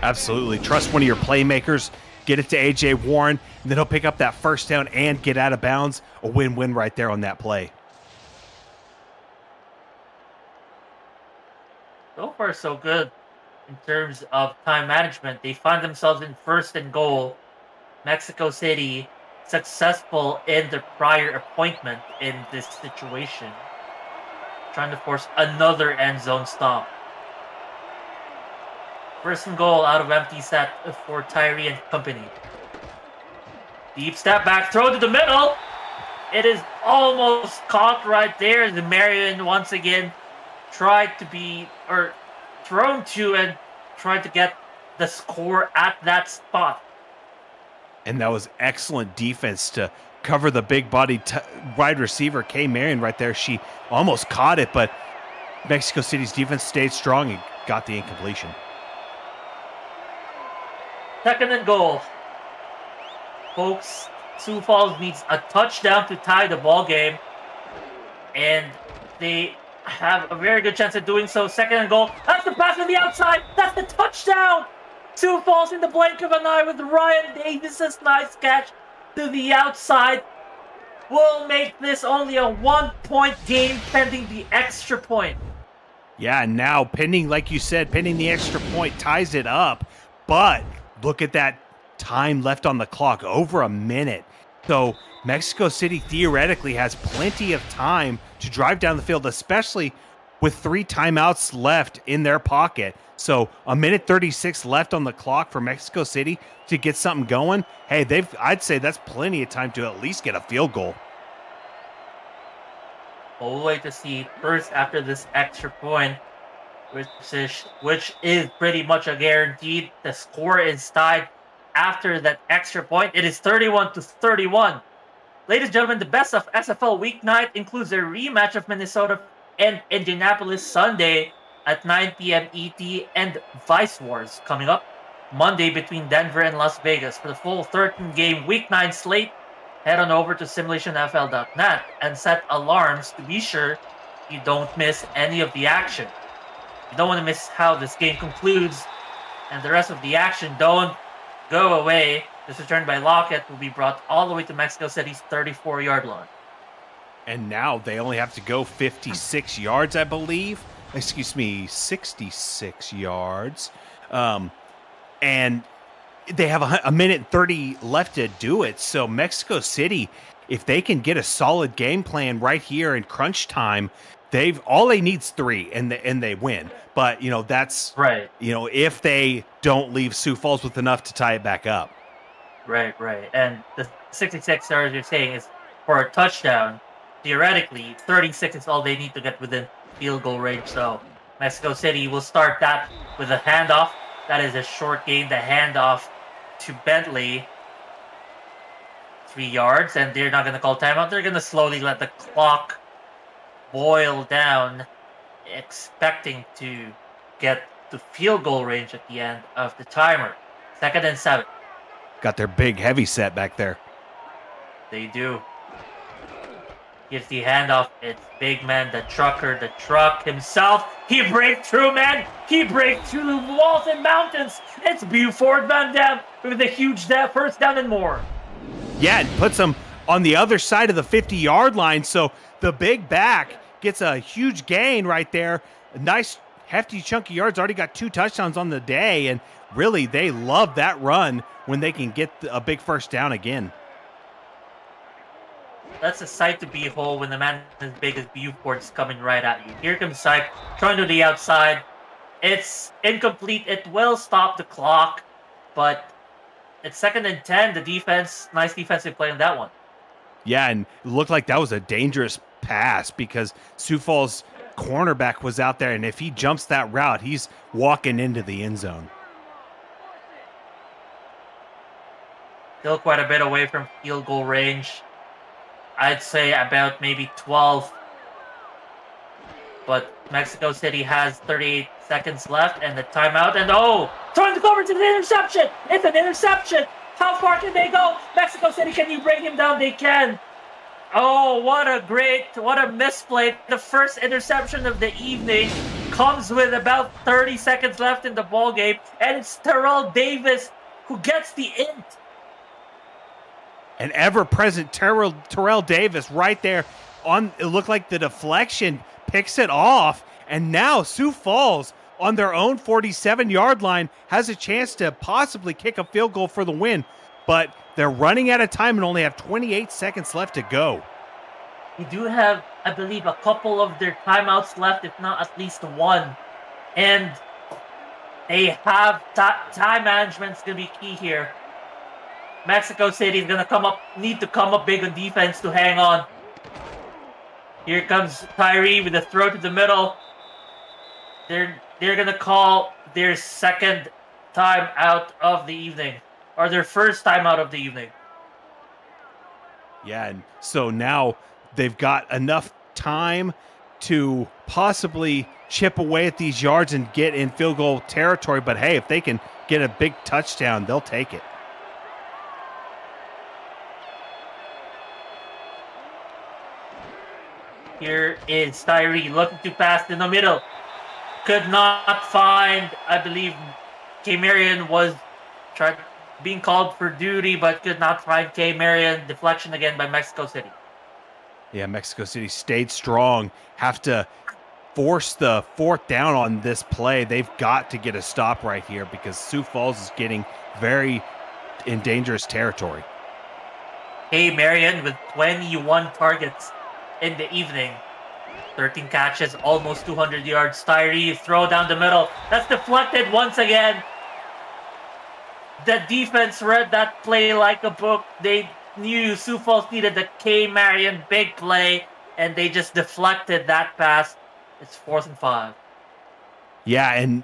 Absolutely. Trust one of your playmakers. Get it to AJ Warren, and then he'll pick up that first down and get out of bounds. A win-win right there on that play. So far, so good in terms of time management. They find themselves in 1st and goal. Mexico City successful in their prior appointment in this situation. Trying to force another end zone stop. 1st and goal out of empty set for Tyree and company. Deep step back, throw to the middle. It is almost caught right there. The Marion once again tried to be, or thrown to and tried to get the score at that spot. And that was excellent defense to cover the big-bodied wide receiver, Kay Marion, right there. She almost caught it, but Mexico City's defense stayed strong and got the incompletion. 2nd and goal. Folks, Sioux Falls needs a touchdown to tie the ball game. And they have a very good chance of doing so. 2nd and goal. That's the pass on the outside. That's the touchdown. Sioux Falls in the blink of an eye with Ryan Davis's nice catch to the outside. Will make this only a 1-point game pending the extra point. Yeah, and now pending, like you said, pending the extra point ties it up. But look at that time left on the clock, over a minute. So Mexico City theoretically has plenty of time to drive down the field, especially with 3 timeouts left in their pocket. So a minute 36 left on the clock for Mexico City to get something going. Hey, I'd say that's plenty of time to at least get a field goal. We'll wait to see first after this extra point, which is pretty much a guaranteed. The score is tied after that extra point. It is 31-31. Ladies and gentlemen, the best of SFL weeknight includes a rematch of Minnesota and Indianapolis Sunday at 9 p.m. ET, and Vice Wars coming up Monday between Denver and Las Vegas. For the full 13-game Week 9 slate, head on over to simulationfl.net and set alarms to be sure you don't miss any of the action. You don't want to miss how this game concludes, and the rest of the action. Don't go away. This return by Lockett will be brought all the way to Mexico City's 34-yard line. And now they only have to go 56 yards, I believe. 66 yards. And they have a minute and 30 left to do it. So Mexico City, if they can get a solid game plan right here in crunch time, all they need is 3 and they win. But that's right. If they don't leave Sioux Falls with enough to tie it back up. Right. And the 66 yards you're saying is for a touchdown. Theoretically, 36 is all they need to get within field goal range. So Mexico City will start that with a handoff. That is a short gain. The handoff to Bentley, 3 yards, and they're not going to call timeout. They're going to slowly let the clock boil down, expecting to get to field goal range at the end of the timer. 2nd and 7. Got their big heavy set back there. They do. Gives the handoff. It's big man, the trucker, the truck himself. He breaks through, man. He breaks through the walls and mountains. It's Buford Van Dam with a huge first down and more. Yeah, it puts them on the other side of the 50-yard line. So the big back gets a huge gain right there. A nice, hefty, chunky yards. Already got 2 touchdowns on the day. And really, they love that run when they can get a big first down again. That's a sight to behold when the man as big as Buford's coming right at you. Here comes Syke, trying to the outside. It's incomplete. It will stop the clock, but it's 2nd and 10. The defense, nice defensive play on that one. Yeah, and it looked like that was a dangerous pass because Sioux Falls cornerback was out there, and if he jumps that route, he's walking into the end zone. Still quite a bit away from field goal range. I'd say about maybe 12. But Mexico City has 38 seconds left and the timeout. And throwing the cover to the interception. It's an interception. How far can they go? Mexico City, can you bring him down? They can. Oh, what a misplay. The first interception of the evening comes with about 30 seconds left in the ball game. And it's Terrell Davis who gets the int. An ever-present Terrell Davis right there on. It looked like the deflection picks it off, and now Sioux Falls on their own 47-yard line has a chance to possibly kick a field goal for the win, but they're running out of time and only have 28 seconds left to go. We do have, I believe, a couple of their timeouts left, if not at least one, and they have time management's going to be key here. Mexico City is gonna need to come up big on defense to hang on. Here comes Tyree with a throw to the middle. They're gonna call their second time out of the evening, or their first time out of the evening. Yeah, and so now they've got enough time to possibly chip away at these yards and get in field goal territory. But hey, if they can get a big touchdown, they'll take it. Here is Tyree looking to pass in the middle. Could not find, I believe, K. Marion was being called for duty, but could not find K. Marion. Deflection again by Mexico City. Yeah, Mexico City stayed strong. Have to force the 4th down on this play. They've got to get a stop right here because Sioux Falls is getting very in dangerous territory. K. Marion with 21 targets in the evening. 13 catches, almost 200 yards. Tyree throw down the middle. That's deflected once again. The defense read that play like a book. They knew Sioux Falls needed the K. Marion big play, and they just deflected that pass. It's 4th and 5. Yeah, and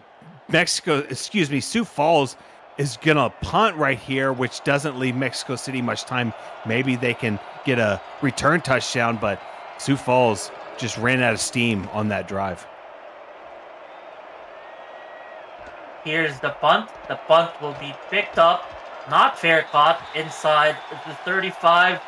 Sioux Falls is going to punt right here, which doesn't leave Mexico City much time. Maybe they can get a return touchdown, but Sioux Falls just ran out of steam on that drive. Here's the punt. The punt will be picked up. Not fair caught inside the 35,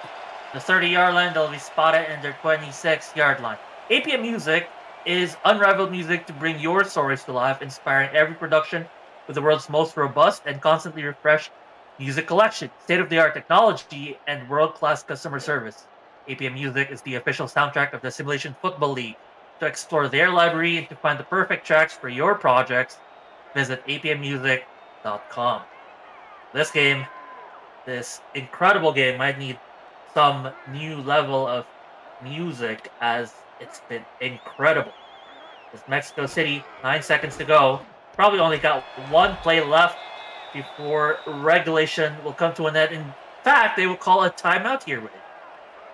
the 30-yard line. They'll be spotted in their 26-yard line. APM Music is unrivaled music to bring your stories to life, inspiring every production with the world's most robust and constantly refreshed music collection, state-of-the-art technology, and world-class customer service. APM Music is the official soundtrack of the Simulation Football League. To explore their library and to find the perfect tracks for your projects, visit apmmusic.com. This incredible game might need some new level of music, as it's been incredible. As Mexico City, 9 seconds to go, probably only got one play left before regulation will come to an end. In fact, they will call a timeout here with it.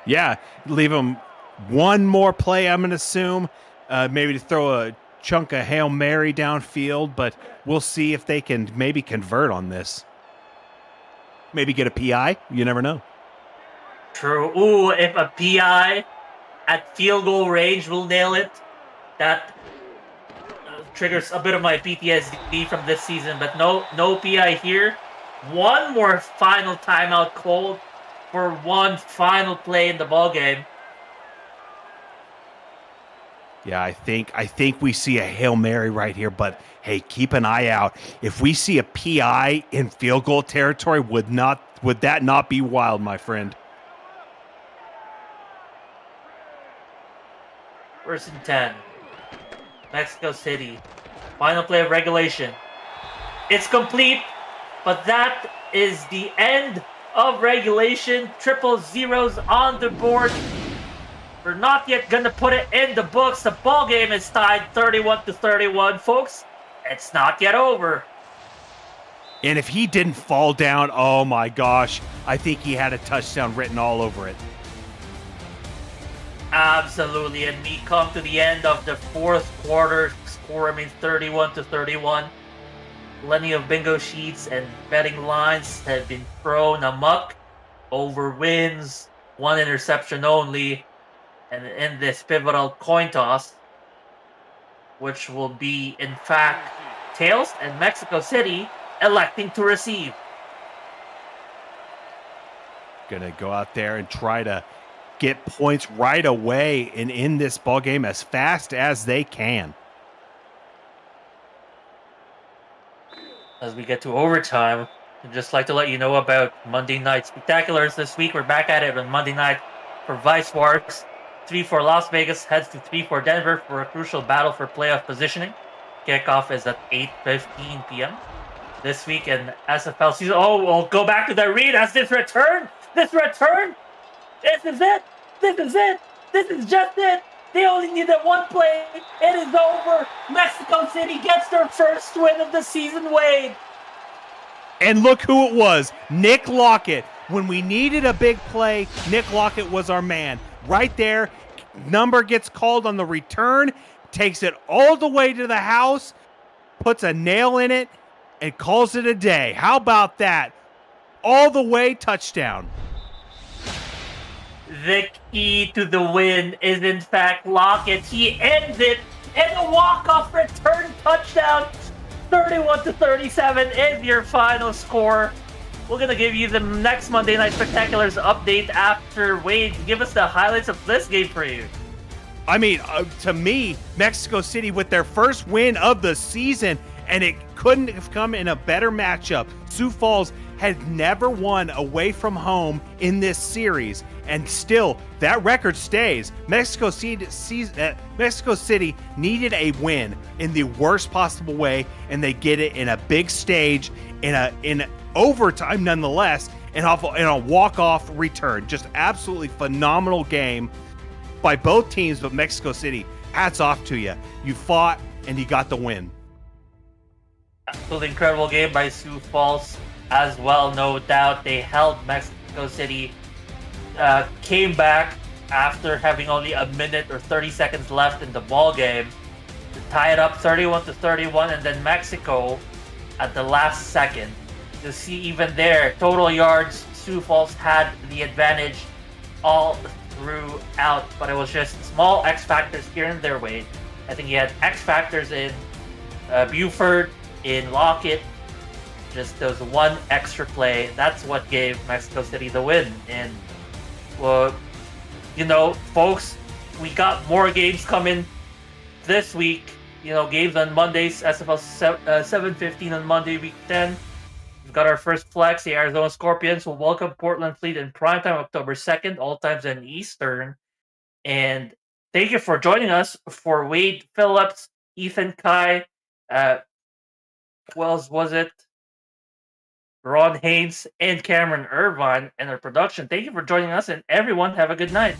Yeah, leave them one more play, I'm going to assume. Maybe to throw a chunk of Hail Mary downfield, but we'll see if they can maybe convert on this. Maybe get a PI. You never know. True. Ooh, if a PI at field goal range will nail it. That triggers a bit of my PTSD from this season, but no PI here. One more final timeout called for one final play in the ball game. Yeah, I think we see a Hail Mary right here, but hey, keep an eye out. If we see a PI in field goal territory, would that not be wild, my friend? 1st and 10. Mexico City. Final play of regulation. It's complete, but that is the end of regulation. Triple zeros on the board. We're not yet gonna put it in the books. The ball game is tied 31-31, folks. It's not yet over. And if he didn't fall down, oh my gosh, I think he had a touchdown written all over it. Absolutely, and we come to the end of the fourth quarter. Score remains 31-31. Plenty of bingo sheets and betting lines have been thrown amok over wins, one interception only. And in this pivotal coin toss, which will be, in fact, tails and Mexico City electing to receive. Gonna go out there and try to get points right away and in this ball game as fast as they can. As we get to overtime, I'd just like to let you know about Monday Night Spectaculars this week. We're back at it on Monday night for Vice Wars. 3-4 Las Vegas heads to 3-4 Denver for a crucial battle for playoff positioning. Kickoff is at 8:15 p.m. This week in SFL season. Oh, we'll go back to the read as this return. This is it. This is just it. They only needed one play. It is over. Mexico City gets their first win of the season, Wade. And look who it was, Nick Lockett. When we needed a big play, Nick Lockett was our man. Right there, number gets called on the return, takes it all the way to the house, puts a nail in it, and calls it a day. How about that? All the way touchdown. The key to the win is, in fact, Lockett. He ends it in a walk-off return touchdown. 31-37 is your final score. We're going to give you the next Monday Night Spectaculars update after Wade. Give us the highlights of this game for you. I mean, to me, Mexico City with their first win of the season, and it couldn't have come in a better matchup. Sioux Falls had never won away from home in this series, and still, that record stays. Mexico City needed a win in the worst possible way, and they get it in a big stage, in overtime nonetheless, and in a walk-off return. Just absolutely phenomenal game by both teams, but Mexico City, hats off to you. You fought, and you got the win. Absolutely incredible game by Sioux Falls as well, no doubt. They held Mexico City, came back after having only a minute or 30 seconds left in the ball game to tie it up 31-31, and then Mexico at the last second. You see even there, total yards, Sioux Falls had the advantage all throughout, but it was just small X factors here in their way. I think you had X factors in Buford, in Lockett, just those one extra play. That's what gave Mexico City the win. And, well, you know, folks, we got more games coming this week. You know, games on Mondays, SFL 7:15 on Monday, week 10. We've got our first flex. The Arizona Scorpions will welcome Portland Fleet in primetime October 2nd, all times in Eastern. And thank you for joining us for Wade Phillips, Ethan Kai, who else was it? Ron Haynes and Cameron Irvine and our production. Thank you for joining us, and everyone have a good night.